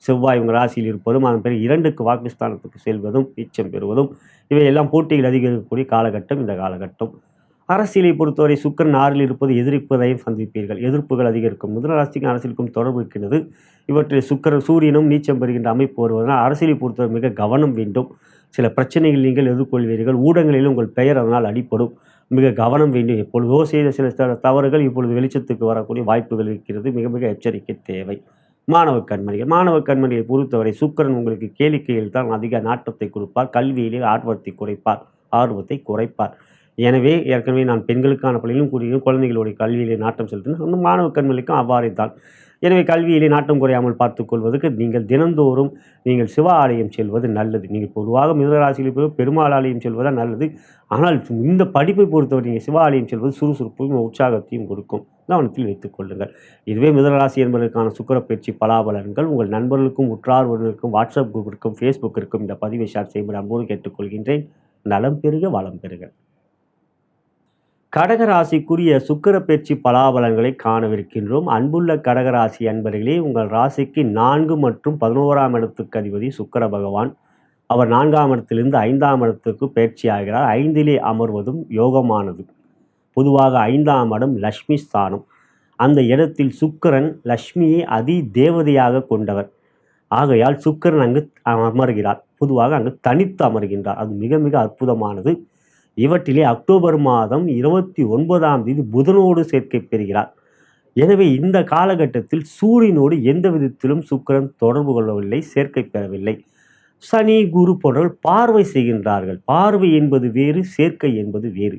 செவ்வாய் உங்கள் ராசியில் இருப்பதும், அதன் பிறகு 2க்கு வாக்குஸ்தானத்துக்கு செல்வதும், நீச்சம் பெறுவதும், இவையெல்லாம் போட்டிகள் அதிகரிக்கக்கூடிய காலகட்டம் இந்த காலகட்டம். அரசியலை பொறுத்தவரை சுக்கிரன் 6ல் இருப்பது எதிர்ப்பதையும் சந்திப்பீர்கள். எதிர்ப்புகள் அதிகரிக்கும். மிதுன ராசிக்கும் அரசியலுக்கும் தொடர்பு இருக்கின்றது. இவற்றில் சூரியனும் நீச்சம் பெறுகின்ற அமைப்பு வருவதனால் அரசியலை பொறுத்தவரை மிக கவனம் வேண்டும். சில பிரச்சனைகள் நீங்கள் எதிர்கொள்வீர்கள். ஊடகங்களிலும் உங்கள் பெயர் அதனால் அடிபடும். மிக கவனம் வேண்டும். எப்பொழுதோ செய்த சில தவறுகள் இப்பொழுது வெளிச்சத்துக்கு வரக்கூடிய வாய்ப்புகள் இருக்கிறது. மிக மிக எச்சரிக்கை தேவை. மாணவ கண்மணியை பொறுத்தவரை சுக்கிரன் உங்களுக்கு கேளிக்கையில் தான் அதிக நாட்டத்தை கொடுப்பார். கல்வியிலே ஆர்வத்தை குறைப்பார். எனவே ஏற்கனவே நான் பெண்களுக்கான பள்ளியிலும் கூறினேன், குழந்தைகளுடைய கல்வியிலே நாட்டம் செலுத்தினேன். மாணவ கண்மணிக்கும் அவ்வாறே தான். எனவே கல்வியிலே நாட்டம் குறையாமல் பார்த்துக்கொள்வதற்கு நீங்கள் தினந்தோறும் நீங்கள் சிவ ஆலயம் செல்வது நல்லது. நீங்கள் பொதுவாக மிதுனராசியில் போய் பெருமாள் ஆலயம் செல்வதுதான் நல்லது. ஆனால் இந்த படிப்பை பொறுத்தவரை நீங்கள் சிவ ஆலயம் செல்வது சுறுசுறுப்பையும் உற்சாகத்தையும் கொடுக்கும். கவனத்தில் வைத்துக் கொள்ளுங்கள். இதுவே மிதுனராசி என்பதற்கான சுக்கிரப்பெயர்ச்சி பலாபலன்கள். உங்கள் நண்பர்களுக்கும் உற்றார் உறவினருக்கும் வாட்ஸ்அப் குரூப்பிற்கும் ஃபேஸ்புக்கிற்கும் இந்த பதிவை ஷேர் செய்யும்படி அன்போடு கேட்டுக்கொள்கின்றேன். நலம் பெறுக, வளம் பெறுக. கடகராசிக்குரிய சுக்கிரப்பெயர்ச்சி பலாபலன்களை காணவிருக்கின்றோம். அன்புள்ள கடகராசி அன்பர்களே, உங்கள் ராசிக்கு 4 மற்றும் 11ஆம் இடத்துக்கு அதிபதி சுக்கிர பகவான். அவர் 4ஆம் இடத்திலிருந்து 5ஆம் இடத்துக்கு பயிற்சி ஆகிறார். 5லே அமர்வதும் யோகமானது. பொதுவாக 5ஆம் இடம் லக்ஷ்மி ஸ்தானம். அந்த இடத்தில் சுக்கிரன் லக்ஷ்மியை அதி தேவதையாக கொண்டவர். ஆகையால் சுக்கிரன் அங்கு அமர்கிறார். பொதுவாக அங்கு தனித்து அமர்கின்றார். அது மிக மிக அற்புதமானது. இவற்றிலே அக்டோபர் மாதம் 29ஆம் தேதி புதனோடு சேர்க்கை பெறுகிறார். எனவே இந்த காலகட்டத்தில் சூரியனோடு எந்த விதத்திலும் சுக்கிரன் தொடர்பு கொள்ளவில்லை, சேர்க்கை பெறவில்லை. சனி, குரு போன்றவர்கள் பார்வை செய்கின்றார்கள். பார்வை என்பது வேறு, சேர்க்கை என்பது வேறு.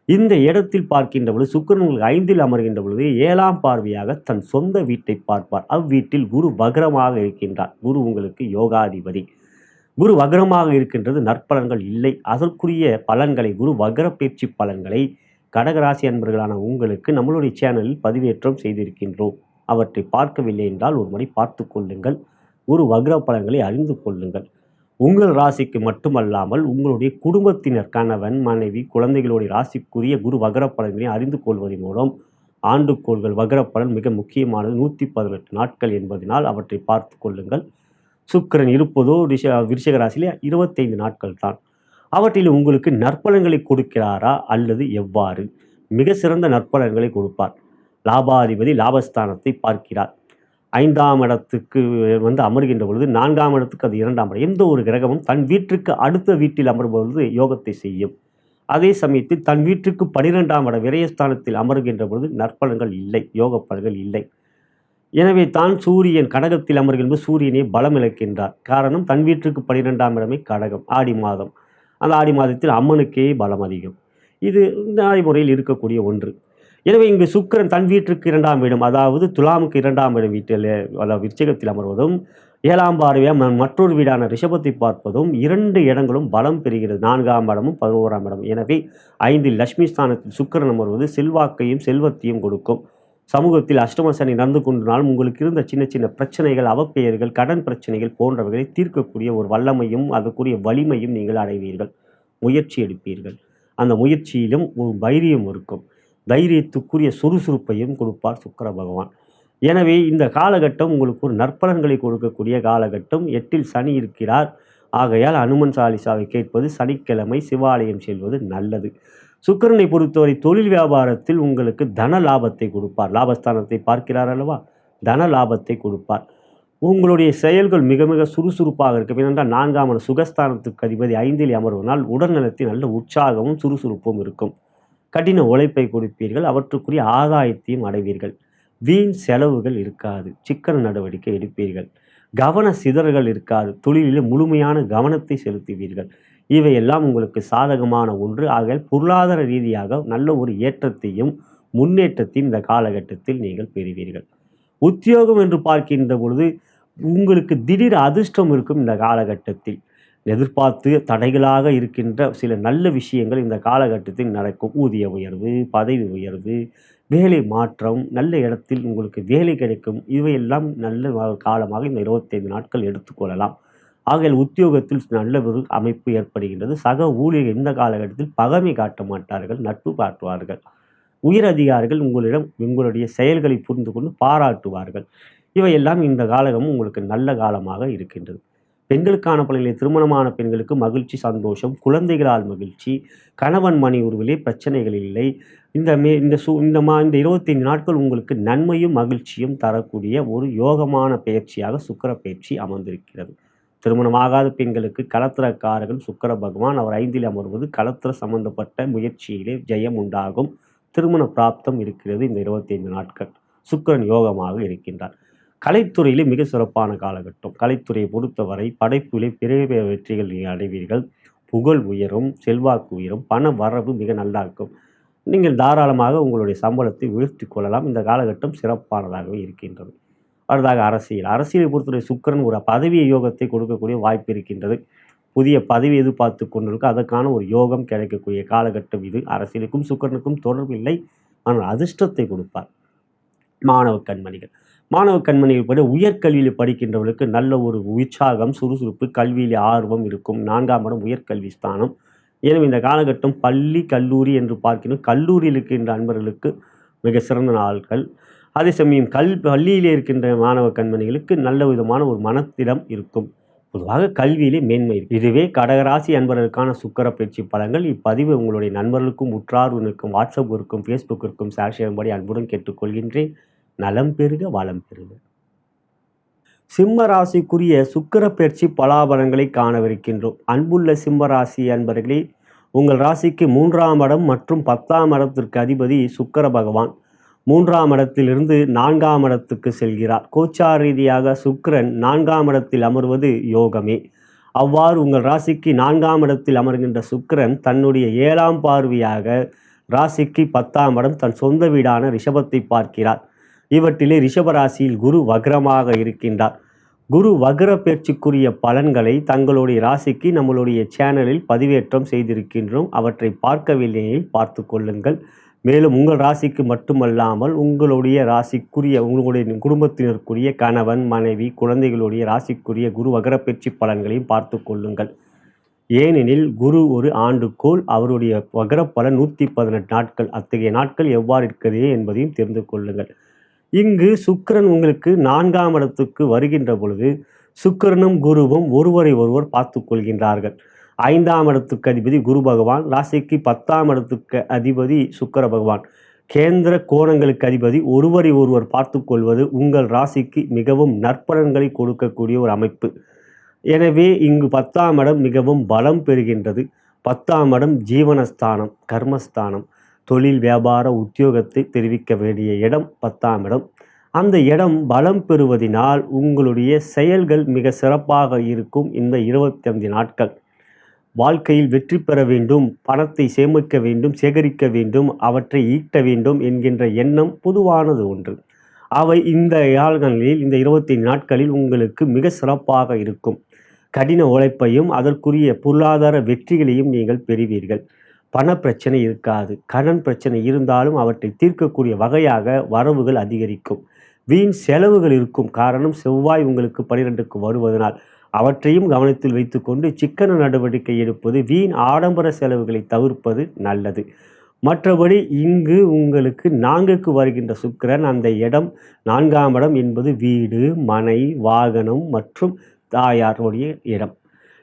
இந்த இடத்தில் பார்க்கின்ற பொழுது சுக்கிரன் உங்களுக்கு 5ல் அமர்கின்ற பொழுது 7ஆம் பார்வையாக தன் சொந்த வீட்டை பார்ப்பார். அவ்வீட்டில் குரு வக்ரமாக இருக்கின்றார். குரு உங்களுக்கு யோகாதிபதி. குரு வக்ரமாக இருக்கின்றது, நற்பலன்கள் இல்லை. அதற்குரிய பலன்களை, குரு வக்ர பயிற்சி பலன்களை கடகராசி அன்பர்களான உங்களுக்கு நம்மளுடைய சேனலில் பதிவேற்றம் செய்திருக்கின்றோம். அவற்றை பார்க்கவில்லை என்றால் ஒரு முறை பார்த்து கொள்ளுங்கள். குரு வக்ர பலன்களை அறிந்து கொள்ளுங்கள். உங்கள் ராசிக்கு மட்டுமல்லாமல் உங்களுடைய குடும்பத்தினர், கணவன், மனைவி, குழந்தைகளுடைய ராசிக்குரிய குரு வக்ர பலன்களை அறிந்து கொள்வதன் மூலம் ஆண்டுக்கோள்கள் வக்ர பலன் மிக முக்கியமானது. 118 நாட்கள் என்பதனால் அவற்றை பார்த்து கொள்ளுங்கள். சுக்கிரன் இருப்பதோ விருச்சிக ராசியிலே 25 நாட்கள் தான். அவற்றில் உங்களுக்கு நற்பலன்களை கொடுக்கிறாரா அல்லது எவ்வாறு? மிக சிறந்த நற்பலன்களை கொடுப்பார். லாபாதிபதி லாபஸ்தானத்தை பார்க்கிறார். 5ஆம் இடத்துக்கு அமர்கின்ற பொழுது 4ஆம் இடத்துக்கு அது 2ஆம் இடம். எந்த ஒரு கிரகமும் தன் வீட்டிற்கு அடுத்த வீட்டில் அமர்பொழுது யோகத்தை செய்யும். அதே சமயத்தில் தன் வீட்டிற்கு 12ஆம் இடம் விரயஸ்தானத்தில் அமர்கின்ற பொழுது நற்பலன்கள் இல்லை, யோக பலன்கள் இல்லை. எனவே தான் சூரியன் கடகத்தில் அமர்கின்ற சூரியனை பலம் இழக்கின்றார். காரணம், தன் வீட்டிற்கு 12ஆம் இடமே கடகம். ஆடி மாதம். அந்த ஆடி மாதத்தில் அம்மனுக்கே பலம் அதிகம். இது நடைமுறையில் இருக்கக்கூடிய ஒன்று. எனவே இங்கு சுக்கிரன் தன் வீட்டிற்கு 2ஆம் இடம், அதாவது துலாமுக்கு 2ஆம் இடம் வீட்டில், அதாவது விருச்சிகத்தில் அமர்வதும் 7ஆம் பார்வையாக மற்றொரு வீடான ரிஷபத்தை பார்ப்பதும் 2 இடங்களும் பலம் பெறுகிறது. 4ஆம் இடமும் 11ஆம் இடம். எனவே 5ல் லட்சுமி ஸ்தானத்தில் சுக்கிரன் அமர்வது செல்வாக்கையும் செல்வத்தையும் கொடுக்கும். சமூகத்தில் அஷ்டம சனி நடந்து கொண்டாலும் உங்களுக்கு இருந்த சின்ன சின்ன பிரச்சனைகள், அவப்பெயர்கள், கடன் பிரச்சனைகள் போன்றவைகளை தீர்க்கக்கூடிய ஒரு வல்லமையும் அதற்குரிய வலிமையும் நீங்கள் அடைவீர்கள். முயற்சி எடுப்பீர்கள். அந்த முயற்சியிலும் ஒரு தைரியம் இருக்கும். தைரியத்துக்குரிய சுறுசுறுப்பையும் கொடுப்பார் சுக்கிர பகவான். எனவே இந்த காலகட்டம் உங்களுக்கு ஒரு நற்பலன்களை கொடுக்கக்கூடிய காலகட்டம். 8ல் சனி இருக்கிறார். ஆகையால் அனுமன் சாலிசாவை கேட்பது, சனிக்கிழமை சிவாலயம் செல்வது நல்லது. சுக்கிரனை பொறுத்தவரை தொழில் வியாபாரத்தில் உங்களுக்கு தன லாபத்தை கொடுப்பார். லாபஸ்தானத்தை பார்க்கிறார் அல்லவா, தன லாபத்தை கொடுப்பார். உங்களுடைய செயல்கள் மிக மிக சுறுசுறுப்பாக இருக்கும். ஏனென்றால் 4ஆம் இடம் சுகஸ்தானத்துக்கு அதிபதி 5ல் அமர்வதனால் உடல்நலத்தில் நல்ல உற்சாகமும் சுறுசுறுப்பும் இருக்கும். கடின உழைப்பை கொடுப்பீர்கள். அவற்றுக்குரிய ஆதாயத்தையும் அடைவீர்கள். வீண் செலவுகள் இருக்காது. சிக்கன நடவடிக்கை எடுப்பீர்கள். கவன சிதறல்கள் இருக்காது. தொழிலில் முழுமையான கவனத்தை செலுத்துவீர்கள். இவையெல்லாம் உங்களுக்கு சாதகமான ஒன்று. ஆகையால் பொருளாதார ரீதியாக நல்ல ஒரு ஏற்றத்தையும் முன்னேற்றத்தையும் இந்த காலகட்டத்தில் நீங்கள் பெறுவீர்கள். உத்தியோகம் என்று பார்க்கின்ற பொழுது உங்களுக்கு திடீர் அதிர்ஷ்டம் இருக்கும் இந்த காலகட்டத்தில். எதிர்பார்த்து தடைகளாக இருக்கின்ற சில நல்ல விஷயங்கள் இந்த காலகட்டத்தில் நடக்கும். ஊதிய உயர்வு, பதவி உயர்வு, வேலை மாற்றம், நல்ல இடத்தில் உங்களுக்கு வேலை கிடைக்கும். இவையெல்லாம் நல்ல காலமாக இந்த 25 நாட்கள் எடுத்துக்கொள்ளலாம். ஆகையால் உத்தியோகத்தில் நல்ல ஒரு அமைப்பு ஏற்படுகின்றது. சக ஊழியர்கள் இந்த காலகட்டத்தில் பகைமை காட்ட மாட்டார்கள், நட்பு காட்டுவார்கள். உயர் அதிகாரிகள் உங்களிடம் உங்களுடைய செயல்களை புரிந்து கொண்டு பாராட்டுவார்கள். இவையெல்லாம் இந்த காலகம் உங்களுக்கு நல்ல காலமாக இருக்கின்றது. பெண்களுக்கான பலன்களை திருமணமான பெண்களுக்கு மகிழ்ச்சி, சந்தோஷம், குழந்தைகளால் மகிழ்ச்சி, கணவன் மனைவி உறவிலே பிரச்சனைகள் இல்லை. இந்த 25 நாட்கள் உங்களுக்கு நன்மையும் மகிழ்ச்சியும் தரக்கூடிய ஒரு யோகமான பெயர்ச்சியாக சுக்கிர பெயர்ச்சி அமர்ந்திருக்கிறது. திருமணமாகாத பெண்களுக்கு களத்திரக்காரர்கள் சுக்கிர பகவான் அவர் 5ல் அமர்வது களத்திர சம்பந்தப்பட்ட முயற்சியிலே ஜெயம் உண்டாகும். திருமண பிராப்தம் இருக்கிறது. இந்த 25 நாட்கள் சுக்கிரன் யோகமாக இருக்கின்றார். கலைத்துறையிலே மிக சிறப்பான காலகட்டம். கலைத்துறையை பொறுத்தவரை படைப்பிலே பெரிய வெற்றிகள் அடைவீர்கள். புகழ் உயரும், செல்வாக்கு உயரும், பண வரவு மிக நல்லா இருக்கும். நீங்கள் தாராளமாக உங்களுடைய சம்பளத்தை உயர்த்தி கொள்ளலாம். இந்த காலகட்டம் சிறப்பானதாகவே இருக்கின்றது. அடுத்ததாக அரசியலை பொறுத்தவரை சுக்கிரன் ஒரு பதவிய யோகத்தை கொடுக்கக்கூடிய வாய்ப்பு இருக்கின்றது. புதிய பதவி எதிர்பார்த்து கொண்டிருக்க அதற்கான ஒரு யோகம் கிடைக்கக்கூடிய காலகட்டம் இது. அரசியலுக்கும் சுக்கிரனுக்கும் தொடர்பில்லை, ஆனால் அதிர்ஷ்டத்தை கொடுப்பார். மாணவ கண்மணிகள் படி உயர்கல்வியில் படிக்கின்றவர்களுக்கு நல்ல ஒரு உற்சாகம், சுறுசுறுப்பு, கல்வியிலே ஆர்வம் இருக்கும். 4ஆம் இடம் உயர்கல்வி ஸ்தானம். எனவே இந்த காலகட்டம் பள்ளி, கல்லூரி என்று பார்க்கணும். கல்லூரியில் இருக்கின்ற அன்பர்களுக்கு மிக சிறந்த நாட்கள். அதே சமயம் பள்ளியிலே இருக்கின்ற மாணவ கண்மணிகளுக்கு நல்ல விதமான ஒரு மனத்திடம் இருக்கும். பொதுவாக கல்வியிலே மேன்மை இருக்கும். இதுவே கடகராசி அன்பர்களுக்கான சுக்கிர பயிற்சி பலன்கள். இப்பதிவு உங்களுடைய நண்பர்களுக்கும், உற்றாருக்கும், வாட்ஸ்அப் இருக்கும், ஃபேஸ்புக் இருக்கும் ஷேர் செய்யும்படி அன்புடன் கேட்டுக்கொள்கின்றேன். நலம் பெறுக, வளம் பெறுக. சிம்ம ராசிக்குரிய சுக்கிர பயிற்சி பலாபலன்களை காணவிருக்கின்றோம். அன்புள்ள சிம்ம ராசி அன்பர்களே, உங்கள் ராசிக்கு 3ஆம் இடம் மற்றும் 10ஆம் இடத்திற்கு அதிபதி சுக்கிர பகவான் 3ஆம் இடத்திலிருந்து 4ஆம் இடத்துக்கு செல்கிறார். கோச்சார ரீதியாக சுக்கிரன் 4ஆம் இடத்தில் அமர்வது யோகமே. அவ்வாறு உங்கள் ராசிக்கு 4ஆம் இடத்தில் அமர்கின்ற சுக்கிரன் தன்னுடைய 7ஆம் பார்வையாக ராசிக்கு 10ஆம் இடம் தன் சொந்த வீடான ரிஷபத்தை பார்க்கிறார். இவற்றிலே ரிஷபராசியில் குரு வக்ரமாக இருக்கின்றார். குரு வக்ர பயிற்சிக்குரிய பலன்களை தங்களுடைய ராசிக்கு நம்மளுடைய சேனலில் பதிவேற்றம் செய்திருக்கின்றோம். அவற்றை பார்க்கவில்லையே பார்த்து கொள்ளுங்கள். மேலும் உங்கள் ராசிக்கு மட்டுமல்லாமல் உங்களுடைய ராசிக்குரிய உங்களுடைய குடும்பத்தினருக்குரிய கணவன், மனைவி, குழந்தைகளுடைய ராசிக்குரிய குரு வக்ர பயிற்சி பலன்களையும் பார்த்து கொள்ளுங்கள். ஏனெனில் குரு ஒரு ஆண்டுக்கோள், அவருடைய வக்ர பலன் 118 நாட்கள். அத்தகைய நாட்கள் எவ்வாறு இருக்கிறது என்பதையும் தெரிந்து கொள்ளுங்கள். இங்கு சுக்கிரன் உங்களுக்கு 4ஆம் இடத்துக்கு வருகின்ற பொழுது சுக்கிரனும் குருவும் ஒருவரை ஒருவர் பார்த்து கொள்கின்றார்கள். 5ஆம் இடத்துக்கு அதிபதி குரு பகவான், ராசிக்கு 10ஆம் இடத்துக்கு அதிபதி சுக்கிர பகவான், கேந்திர கோணங்களுக்கு அதிபதி ஒருவரை ஒருவர் பார்த்து கொள்வது உங்கள் ராசிக்கு மிகவும் நற்பலன்களை கொடுக்கக்கூடிய ஒரு அமைப்பு. எனவே இங்கு 10ஆம் இடம் மிகவும் பலம் பெறுகின்றது. 10ஆம் இடம் ஜீவனஸ்தானம், கர்மஸ்தானம், தொழில், வியாபார, உத்தியோகத்தை தெரிவிக்க வேண்டிய இடம் 10ஆம் இடம். அந்த இடம் பலம் பெறுவதினால் உங்களுடைய செயல்கள் மிக சிறப்பாக இருக்கும். இந்த 25 நாட்கள் வாழ்க்கையில் வெற்றி பெற வேண்டும், பணத்தை சேமிக்க வேண்டும், சேகரிக்க வேண்டும், அவற்றை ஈட்ட வேண்டும் என்கின்ற எண்ணம் பொதுவானது ஒன்று. அவை இந்த நாள்களில் இந்த 25 நாட்களில் உங்களுக்கு மிக சிறப்பாக இருக்கும். கடின உழைப்பையும் அதற்குரிய பொருளாதார வெற்றிகளையும் நீங்கள் பெறுவீர்கள். பண பிரச்சனை இருக்காது. கடன் பிரச்சனை இருந்தாலும் அவற்றை தீர்க்கக்கூடிய வகையாக வரவுகள் அதிகரிக்கும். வீண் செலவுகள் இருக்கும். காரணம் செவ்வாய் உங்களுக்கு 12க்கு வருவதனால் அவற்றையும் கவனத்தில் வைத்துக்கொண்டு சிக்கன நடவடிக்கை எடுப்பது, வீண் ஆடம்பர செலவுகளை தவிர்ப்பது நல்லது. மற்றபடி இங்கு உங்களுக்கு 4க்கு வருகின்ற சுக்கிரன், அந்த இடம் 4ஆம் இடம் என்பது வீடு, மனை, வாகனம் மற்றும் தாயாருடைய இடம்.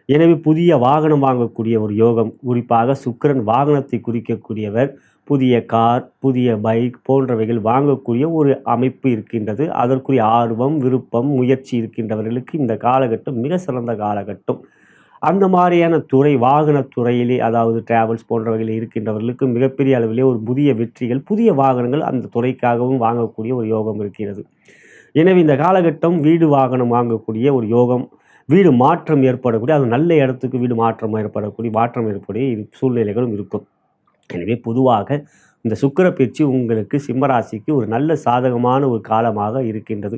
எனவே புதிய வாகனம் வாங்கக்கூடிய ஒரு யோகம். குறிப்பாக சுக்கிரன் வாகனத்தை குறிக்கக்கூடியவர். புதிய கார், புதிய பைக் போன்றவைகள் வாங்கக்கூடிய ஒரு அமைப்பு இருக்கின்றது. அதற்குரிய ஆர்வம், விருப்பம், முயற்சி இருக்கின்றவர்களுக்கு இந்த காலகட்டம் மிக சிறந்த காலகட்டம். அந்த மாதிரியான துறை, வாகனத்துறையிலே அதாவது டிராவல்ஸ் போன்றவைகள் இருக்கின்றவர்களுக்கு மிகப்பெரிய அளவிலே ஒரு புதிய வெற்றிகள், புதிய வாகனங்கள் அந்த துறைக்காகவும் வாங்கக்கூடிய ஒரு யோகம் இருக்கிறது. எனவே இந்த காலகட்டம் வீடு வாகனம் வாங்கக்கூடிய ஒரு யோகம், வீடு மாற்றம் ஏற்படக்கூடிய, அது நல்ல இடத்துக்கு வீடு மாற்றம் ஏற்படக்கூடிய சூழ்நிலைகளும் இருக்கும். எனவே பொதுவாக இந்த சுக்கிர பயிற்சி உங்களுக்கு சிம்மராசிக்கு ஒரு நல்ல சாதகமான ஒரு காலமாக இருக்கின்றது.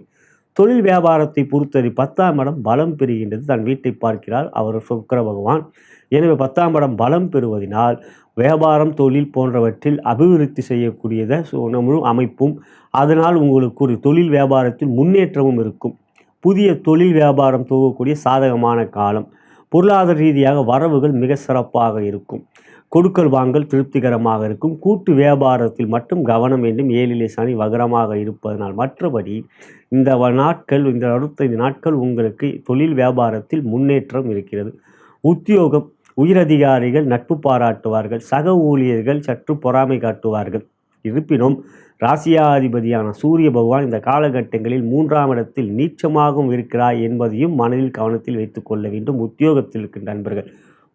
தொழில் வியாபாரத்தை பொறுத்தவரை 10ஆம் இடம் பலம் பெறுகின்றது. தன் வீட்டை பார்க்கிறார் அவர் சுக்கிர பகவான். எனவே 10ஆம் இடம் பலம் பெறுவதனால் வியாபாரம், தொழில் போன்றவற்றில் அபிவிருத்தி செய்யக்கூடியத முழு அமைப்பும், அதனால் உங்களுக்கு ஒரு தொழில் வியாபாரத்தில் முன்னேற்றமும் இருக்கும். புதிய தொழில் வியாபாரம் துவங்கக்கூடிய சாதகமான காலம். பொருளாதார ரீதியாக வரவுகள் மிக சிறப்பாக இருக்கும். கொடுக்கல் வாங்கல் திருப்திகரமாக இருக்கும். கூட்டு வியாபாரத்தில் மட்டும் கவனம் வேண்டும். 7லே சனி வக்ரமாக இருப்பதனால். மற்றபடி இந்த நாட்கள், இந்த அடுத்த இந்த நாட்கள் உங்களுக்கு தொழில் வியாபாரத்தில் முன்னேற்றம் இருக்கிறது. உத்தியோகம், உயரதிகாரிகள் நட்பு பாராட்டுவார்கள். சக ஊழியர்கள் சற்று பொறாமை காட்டுவார்கள். இருப்பினும் ராசியாதிபதியான சூரிய பகவான் இந்த காலகட்டங்களில் 3ஆம் இடத்தில் நீச்சமாகவும் இருக்கிறார் என்பதையும் மனதில் கவனத்தில் வைத்துக் கொள்ள வேண்டும். உத்தியோகத்தில் இருக்கின்ற நண்பர்கள்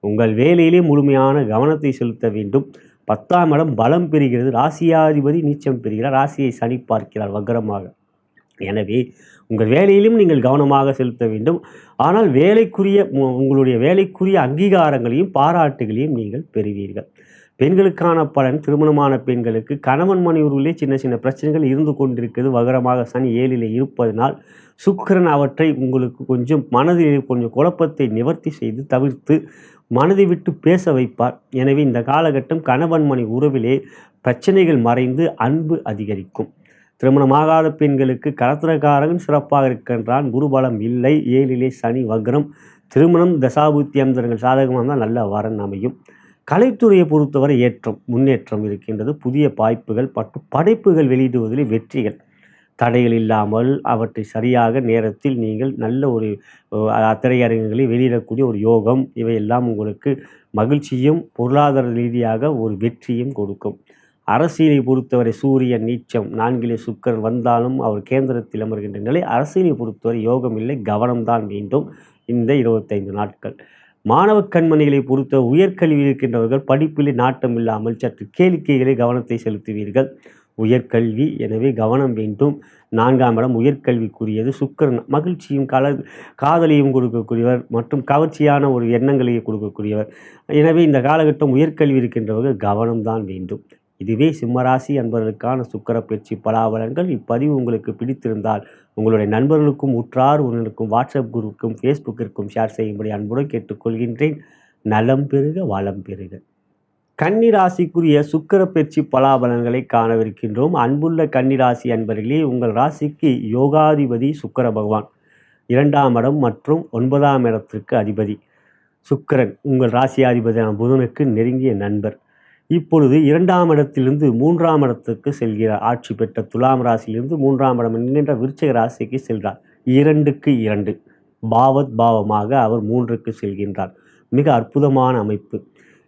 உங்கள் வேலையிலே முழுமையான கவனத்தை செலுத்த வேண்டும். 10ஆம் இடம் பலம் பெறுகிறது. ராசியாதிபதி நீச்சம் பெறுகிறார். ராசியை சனி பார்க்கிறார் வக்ரமாக. எனவே உங்கள் வேலையிலும் நீங்கள் கவனமாக செலுத்த வேண்டும். ஆனால் உங்களுடைய வேலைக்குரிய அங்கீகாரங்களையும் பாராட்டுகளையும் நீங்கள் பெறுவீர்கள். பெண்களுக்கான பலன், திருமணமான பெண்களுக்கு கணவன் மனைவியுள்ளே சின்ன சின்ன பிரச்சனைகள் இருந்து கொண்டிருக்கிறது. வக்ரமாக சனி 7லே இருப்பதனால் சுக்கிரன் அவற்றை உங்களுக்கு கொஞ்சம் மனதில் கொஞ்சம் குழப்பத்தை நிவர்த்தி செய்து தவிர்த்து மனதை விட்டு பேச வைப்பார். எனவே இந்த காலகட்டம் கணவன் மனைவி உறவிலே பிரச்சனைகள் மறைந்து அன்பு அதிகரிக்கும். திருமணமாகாத பெண்களுக்கு கலத்திரக்காரகன் சிறப்பாக இருக்கின்றான். குருபலம் இல்லை. 7லே சனி வக்ரம். திருமணம் தசாபுத்தி அந்தரங்கள் சாதகமாக இருந்தால் நல்ல வரன் அமையும். கலைத்துறையை பொறுத்தவரை முன்னேற்றம் இருக்கின்றது. புதிய வாய்ப்புகள் மற்றும் படைப்புகள் வெளியிடுவதில் வெற்றிகள். தடைகள் இல்லாமல் அவற்றை சரியாக நேரத்தில் நீங்கள் நல்ல ஒரு திரையரங்குகளை வெளியிடக்கூடிய ஒரு யோகம், இவையெல்லாம் உங்களுக்கு மகிழ்ச்சியும் பொருளாதார ரீதியாக ஒரு வெற்றியும் கொடுக்கும். அரசியலை பொறுத்தவரை சூரியன் நீச்சம், 4லே சுக்கிரன் வந்தாலும் அவர் கேந்திரத்தில் அமர்கின்ற நிலை. அரசியலை பொறுத்தவரை யோகம் இல்லை, கவனம்தான் வேண்டும் இந்த 25 நாட்கள். மாணவ கண்மணிகளை பொறுத்த உயர்கல்வி இருக்கின்றவர்கள் படிப்பிலே நாட்டம் இல்லாமல் சற்று கேளிக்கைகளை கவனத்தை செலுத்துவீர்கள். உயர்கல்வி, எனவே கவனம் வேண்டும். 4ஆம் இடம் உயர்கல்விக்குரியது. சுக்கிரன் மகிழ்ச்சியும் காதலையும் கொடுக்கக்கூடியவர் மற்றும் கவர்ச்சியான ஒரு எண்ணங்களையும் கொடுக்கக்கூடியவர். எனவே இந்த காலகட்டம் உயர்கல்வி இருக்கின்றவர்கள் கவனம்தான் வேண்டும். இதுவே சிம்மராசி அன்பர்களுக்கான சுக்கிர பயிற்சி பலாபலன்கள். இப்பதிவு உங்களுக்கு பிடித்திருந்தால் உங்களுடைய நண்பர்களுக்கும் உற்றார் உறவினருக்கும் வாட்ஸ்அப் குரூப்புக்கும் ஃபேஸ்புக்கிற்கும் ஷேர் செய்யும்படி அன்புடன் கேட்டுக்கொள்கின்றேன். நலம் பெறுக, வளம் பெறுக. கன்னிராசிக்குரிய சுக்கிர பயிற்சி பலாபலன்களை காணவிருக்கின்றோம். அன்புள்ள கன்னிராசி அன்பர்களே, உங்கள் ராசிக்கு யோகாதிபதி சுக்கிர பகவான் 2ஆம் இடம் மற்றும் 9ஆம் இடத்திற்கு அதிபதி. சுக்கிரன் உங்கள் ராசியாதிபதியான புதனுக்கு நெருங்கிய நண்பர். இப்பொழுது 2ஆம் இடத்திலிருந்து 3ஆம் இடத்துக்கு செல்கிறார். ஆட்சி பெற்ற துலாம் ராசியிலிருந்து 3ஆம் இடம் என்கின்ற விருச்சிக ராசிக்கு செல்கிறார். 2க்கு 2 பாவமாக அவர் 3க்கு செல்கின்றார். மிக அற்புதமான அமைப்பு.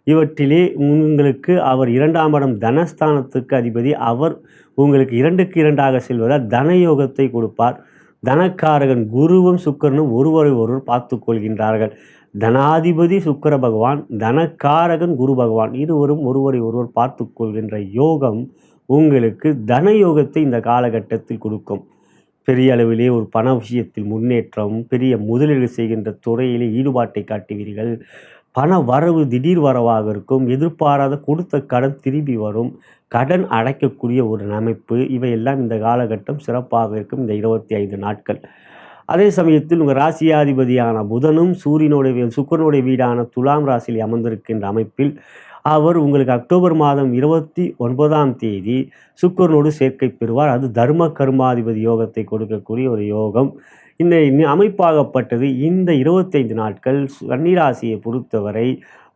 இவற்றிலே உங்களுக்கு அவர் 2ஆம் இடம் தனஸ்தானத்துக்கு அதிபதி. அவர் உங்களுக்கு 2க்கு 2ஆக செல்வதால் தனயோகத்தை கொடுப்பார். தனக்காரகன் குருவும் சுக்கிரனும் ஒருவரை ஒருவர் பார்த்து கொள்கின்றார்கள். தனாதிபதி சுக்கிர பகவான், தனக்காரகன் குரு பகவான், இருவரும் ஒருவரை ஒருவர் பார்த்து கொள்கின்ற யோகம் உங்களுக்கு தனயோகத்தை இந்த காலகட்டத்தில் கொடுக்கும். பெரிய அளவிலே ஒரு பண விஷயத்தில் முன்னேற்றம், பெரிய முதலீடு செய்கின்ற துறையிலே ஈடுபாட்டை காட்டுவீர்கள். பண வரவு திடீர் வரவாக இருக்கும். எதிர்பாராத கொடுத்த கடன் திரும்பி வரும். கடன் அடைக்கக்கூடிய ஒரு அமைப்பு, இவையெல்லாம் இந்த காலகட்டம் சிறப்பாக இருக்கும். இந்த 25 நாட்கள். அதே சமயத்தில் உங்கள் ராசியாதிபதியான புதனும் சுக்கிரனுடைய வீடான துலாம் ராசியில் அமர்ந்திருக்கின்ற அமைப்பில் அவர் உங்களுக்கு அக்டோபர் மாதம் 29ஆம் தேதி சுக்கிரனோடு சேர்க்கை பெறுவார். அது தர்ம கர்மாதிபதி யோகத்தை கொடுக்கக்கூடிய ஒரு யோகம். இந்த அமைப்பாகப்பட்டது இந்த 25 நாட்கள் கன்னிராசியை பொறுத்தவரை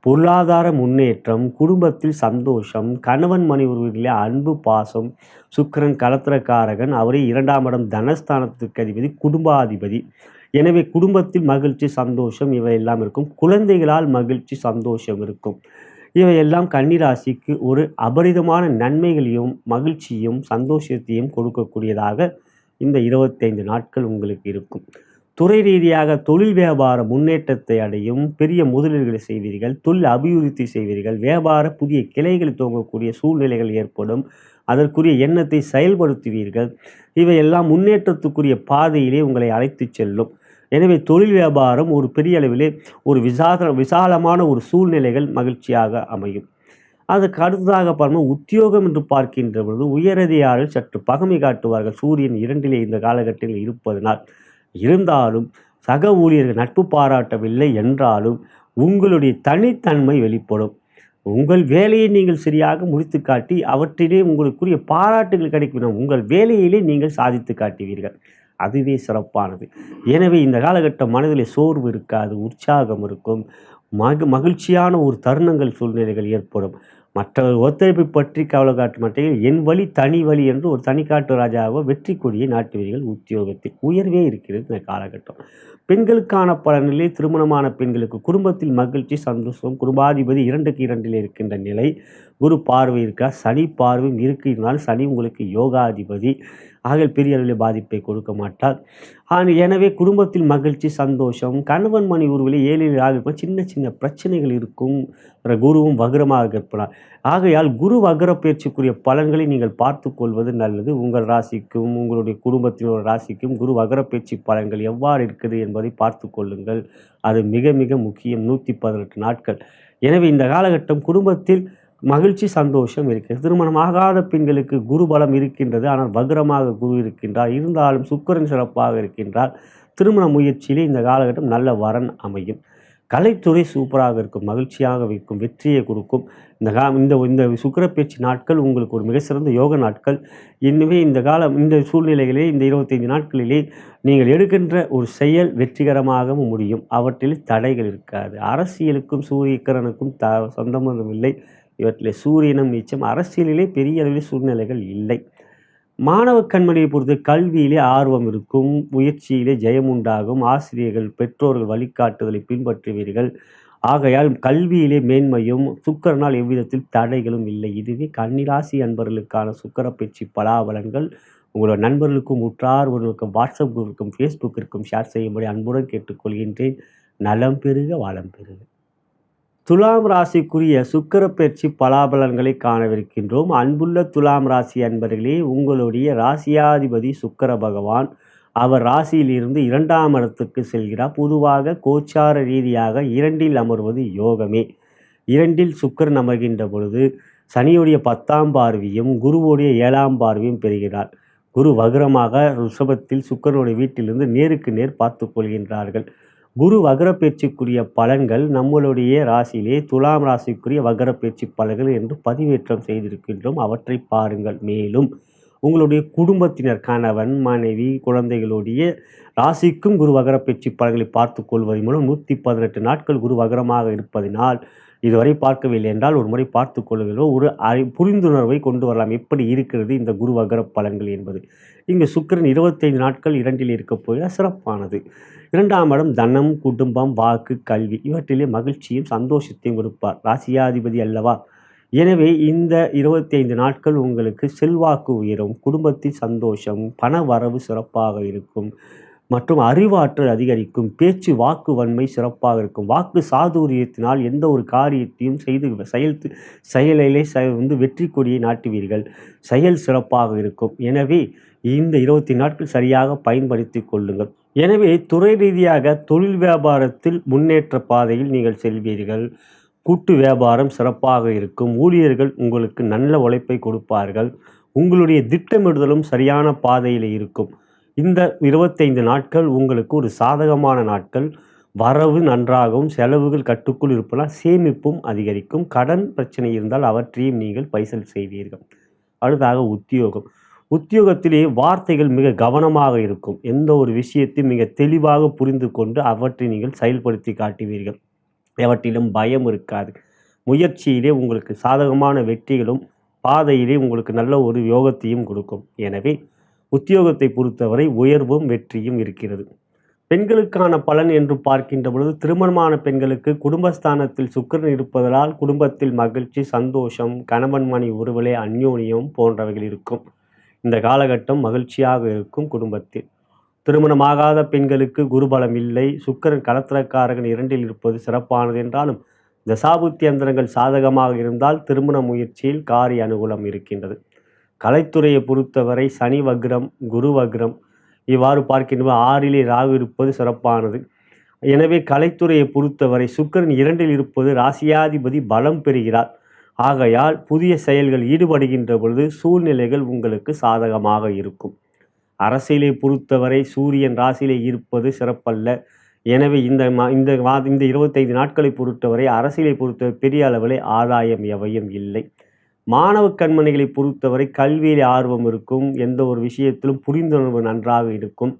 பொருளாதார முன்னேற்றம், குடும்பத்தில் சந்தோஷம், கணவன் மனைவிகளிலே அன்பு பாசம். சுக்கிரன் கலத்திரக்காரகன், அவரே 2ஆம் இடம் தனஸ்தானத்துக்கு அதிபதி, குடும்பாதிபதி. எனவே குடும்பத்தில் மகிழ்ச்சி சந்தோஷம் இவையெல்லாம் இருக்கும். குழந்தைகளால் மகிழ்ச்சி சந்தோஷம் இருக்கும். இவையெல்லாம் கன்னிராசிக்கு ஒரு அபரிதமான நன்மைகளையும் மகிழ்ச்சியும் சந்தோஷத்தையும் கொடுக்கக்கூடியதாக இந்த 25 நாட்கள் உங்களுக்கு இருக்கும். துறை ரீதியாக தொழில் வியாபார முன்னேற்றத்தை அடையும். பெரிய முதலீடுகளை செய்வீர்கள். தொழில் அபிவிருத்தி செய்வீர்கள். வியாபார புதிய கிளைகளை துவங்கக்கூடிய சூழ்நிலைகள் ஏற்படும். அதற்குரிய எண்ணத்தை செயல்படுத்துவீர்கள். இவையெல்லாம் முன்னேற்றத்துக்குரிய பாதையிலே உங்களை அழைத்து செல்லும். எனவே தொழில் வியாபாரம் ஒரு பெரிய அளவிலே ஒரு விசாலமான ஒரு சூழ்நிலைகள் மகிழ்ச்சியாக அமையும். அதுக்கு அடுத்ததாக பாருங்கள், உத்தியோகம் என்று பார்க்கின்ற பொழுது உயரதிகாரிகள் சற்று பகமை காட்டுவார்கள். சூரியன் 2லே இந்த காலகட்டத்தில் இருப்பதனால். இருந்தாலும் சக ஊழியர்கள் நட்பு பாராட்டவில்லை என்றாலும் உங்களுடைய தனித்தன்மை வெளிப்படும். உங்கள் வேலையை நீங்கள் சரியாக முடித்து காட்டி அவற்றிலே உங்களுக்குரிய பாராட்டுகள் கிடைக்கும். உங்கள் வேலையிலே நீங்கள் சாதித்து காட்டுவீர்கள். அதுவே சிறப்பானது. எனவே இந்த காலகட்டம் மனதிலே சோர்வு இருக்காது, உற்சாகம் இருக்கும். மகிழ்ச்சியான ஒரு தருணங்கள் சூழ்நிலைகள் ஏற்படும். மற்றவர் ஒத்துழைப்பை பற்றி கவலை காட்ட மாட்டீர்கள். என் வழி தனி வழி என்று ஒரு தனிக்காட்டு ராஜாவோ வெற்றி கொடியை நாட்டுவீர்கள். உத்தியோகத்தில் உயர்வே இருக்கிறது இந்த காலகட்டம். பெண்களுக்கான பலனிலே திருமணமான பெண்களுக்கு குடும்பத்தில் மகிழ்ச்சி, சந்தோஷம். குடும்பாதிபதி 2க்கு 2ல் இருக்கின்ற நிலை. குரு பார்வை இருக்கா, சனி பார்வையும் இருக்கிறதுனால சனி உங்களுக்கு யோகாதிபதி. ஆக பெரிய அளவில் பாதிப்பை கொடுக்க மாட்டார். எனவே குடும்பத்தில் மகிழ்ச்சி, சந்தோஷம். கணவன் மணி உருவிலே 7ல் ராகு சின்ன சின்ன பிரச்சனைகள் இருக்கும். குருவும் வக்ரமாக இருப்பார். ஆகையால் குரு வக்ர பயிற்சிக்குரிய பலன்களை நீங்கள் பார்த்து கொள்வது நல்லது. உங்கள் ராசிக்கும் உங்களுடைய குடும்பத்தினோட ராசிக்கும் குரு வக்ர பயிற்சி பலன்கள் எவ்வாறு இருக்குது என்பதை பார்த்து கொள்ளுங்கள். அது மிக மிக முக்கியம். 118 நாட்கள். எனவே இந்த காலகட்டம் குடும்பத்தில் மகிழ்ச்சி, சந்தோஷம் இருக்கிறது. திருமணமாகாத பெண்களுக்கு குரு பலம் இருக்கின்றது. ஆனால் வக்ரமாக குரு இருக்கின்றார். இருந்தாலும் சுக்கிரன் சிறப்பாக இருக்கின்றார். திருமண முயற்சியிலே இந்த காலகட்டம் நல்ல வரன் அமையும். கலைத்துறை சூப்பராக இருக்கும், மகிழ்ச்சியாக வைக்கும், வெற்றியை கொடுக்கும். இந்த சுக்கிரப்பெயர்ச்சி நாட்கள் உங்களுக்கு ஒரு மிக சிறந்த யோக நாட்கள். எனவே இந்த சூழ்நிலைகளே இந்த 25 நாட்களிலே நீங்கள் எடுக்கின்ற ஒரு செயல் வெற்றிகரமாகவும் முடியும். அவற்றில் தடைகள் இருக்காது. அரசியலுக்கும் சூரியக்கிரனுக்கும் சம்பந்தமில்லை. இவற்றிலே சூரியனும் நீச்சம். அரசியலிலே பெரிய அளவில் சூழ்நிலைகள் இல்லை. மாணவ கண்மணியை பொறுத்து கல்வியிலே ஆர்வம் இருக்கும், முயற்சியிலே ஜெயம் உண்டாகும். ஆசிரியர்கள் பெற்றோர்கள் வழிகாட்டுதலை பின்பற்றுவீர்கள். ஆகையால் கல்வியிலே மேன்மையும். சுக்கிரனால் எவ்விதத்தில் தடைகளும் இல்லை. இதுவே கன்னிராசி அன்பர்களுக்கான சுக்கிரப்பெயர்ச்சி பலாபலன்கள். உங்களோட நண்பர்களுக்கும் உற்றார் உறவுக்கும் வாட்ஸ்அப் குரூப்புக்கும் ஃபேஸ்புக்கிற்கும் ஷேர் செய்யும்படி அன்புடன் கேட்டுக்கொள்கின்றேன். நலம் பெறுக, வளம் பெறுக. துலாம் ராசிக்குரிய சுக்கிரப்பெயர்ச்சி பலாபலன்களை காணவிருக்கின்றோம். அன்புள்ள துலாம் ராசி அன்பர்களே, உங்களுடைய ராசியாதிபதி சுக்கிர பகவான் அவர் ராசியிலிருந்து 2ஆம் இடத்துக்கு செல்கிறார். பொதுவாக கோச்சார ரீதியாக 2ல் அமர்வது யோகமே. 2ல் சுக்கிரன் அமர்கின்ற பொழுது சனியுடைய 10ஆம் பார்வையும் குருவுடைய 7ஆம் பார்வையும் பெறுகிறார். குரு வக்ரமாக ரிஷபத்தில் சுக்கிரனுடைய வீட்டிலிருந்து நேருக்கு நேர் பார்த்து கொள்கின்றார்கள். குரு வக்ர பயிற்சிக்குரிய பலன்கள் நம்மளுடைய ராசியிலே துலாம் ராசிக்குரிய வக்ர பயிற்சி பலன்கள் என்று பதிவேற்றம் செய்திருக்கின்றோம். அவற்றை பாருங்கள். மேலும் உங்களுடைய குடும்பத்தினர், கணவன், மனைவி, குழந்தைகளுடைய ராசிக்கும் குரு வக்ர பயிற்சி பலன்களை பார்த்து கொள்வதன் மூலம் 118 நாட்கள் குரு வக்ரமாக இருப்பதனால் இதுவரை பார்க்கவில்லை என்றால் ஒரு முறை பார்த்து கொள்ளுகிறோம். ஒரு புரிந்துணர்வை கொண்டு வரலாம். எப்படி இருக்கிறது இந்த குரு வக்ர பலன்கள் என்பது. இங்கு சுக்கிரன் 25 நாட்கள் 2ல் இருக்க போகிறார். சிறப்பானது. 2ஆம் இடம் தனம், குடும்பம், வாக்கு, கல்வி இவற்றிலே மகிழ்ச்சியும் சந்தோஷத்தையும் கொடுப்பார். ராசியாதிபதி அல்லவா. எனவே இந்த 25 நாட்கள் உங்களுக்கு செல்வாக்கு உயரும், குடும்பத்தில் சந்தோஷம், பண வரவு சிறப்பாக இருக்கும் மற்றும் அறிவாற்றல் அதிகரிக்கும். பேச்சு வாக்கு வன்மை சிறப்பாக இருக்கும். வாக்கு சாதுரியத்தினால் எந்த ஒரு காரியத்தையும் செய்து செயலிலே வெற்றி கொடியை நாட்டுவீர்கள். செயல் சிறப்பாக இருக்கும். எனவே இந்த 20 நாட்கள் சரியாக பயன்படுத்தி கொள்ளுங்கள். எனவே துறை ரீதியாக தொழில் வியாபாரத்தில் முன்னேற்ற பாதையில் நீங்கள் செல்வீர்கள். கூட்டு வியாபாரம் சிறப்பாக இருக்கும். ஊழியர்கள் உங்களுக்கு நல்ல உழைப்பை கொடுப்பார்கள். உங்களுடைய திட்டமிடுதலும் சரியான பாதையில் இருக்கும். இந்த 25 நாட்கள் உங்களுக்கு ஒரு சாதகமான நாட்கள். வரவு நன்றாகவும் செலவுகள் கட்டுக்குள் இருப்பதால் சேமிப்பும் அதிகரிக்கும். கடன் பிரச்சனை இருந்தால் அவற்றையும் நீங்கள் பைசல் செய்வீர்கள். அடுத்ததாக உத்தியோகம். உத்தியோகத்திலே வார்த்தைகள் மிக கவனமாக இருக்கும். எந்த ஒரு விஷயத்தையும் மிக தெளிவாக புரிந்து கொண்டு அவற்றை நீங்கள் செயல்படுத்தி காட்டுவீர்கள். எவற்றிலும் பயம் இருக்காது. முயற்சியிலே உங்களுக்கு சாதகமான வெற்றிகளும் பாதையிலே உங்களுக்கு நல்ல ஒரு யோகத்தையும் கொடுக்கும். எனவே உத்தியோகத்தை பொறுத்தவரை உயர்வும் வெற்றியும் இருக்கிறது. பெண்களுக்கான பலன் என்று பார்க்கின்ற பொழுது திருமணமான பெண்களுக்கு குடும்பஸ்தானத்தில் சுக்கிரன் இருப்பதால் குடும்பத்தில் மகிழ்ச்சி, சந்தோஷம், கணவன் மணி உறவிலே அந்யோன்யம் போன்றவைகள் இருக்கும். இந்த காலகட்டம் மகிழ்ச்சியாக இருக்கும். குடும்பத்தில் திருமணமாகாத பெண்களுக்கு குருபலம் இல்லை. சுக்கிரன் கலத்திரக்காரகன் 2ல் இருப்பது சிறப்பானது என்றாலும் தசாபுத்தி அந்தரங்கள் சாதகமாக இருந்தால் திருமண முயற்சியில் காரிய அனுகூலம் இருக்கின்றது. கலைத்துறையை பொறுத்தவரை சனி வக்ரம், குரு வக்ரம் இவ்வாறு பார்க்கின்ற 6லே ராகு இருப்பது சிறப்பானது. எனவே கலைத்துறையை பொறுத்தவரை சுக்கிரன் 2ல் இருப்பது ராசியாதிபதி பலம் பெறுகிறார். ஆகையால் புதிய செயல்கள் ஈடுபடுகின்ற பொழுது சூழ்நிலைகள் உங்களுக்கு சாதகமாக இருக்கும். அரசியலை பொறுத்தவரை சூரியன் ராசியிலே இருப்பது சிறப்பல்ல. எனவே இந்த 25 நாட்களை பொறுத்தவரை அரசியலை பொறுத்தவரை பெரிய அளவிலே ஆதாயம் எவையும் இல்லை. மாணவ கண்மணிகளை பொறுத்தவரை கல்வியில் ஆர்வம் இருக்கும். எந்த ஒரு விஷயத்திலும் புரிந்துணர்வு நன்றாக இருக்கும்.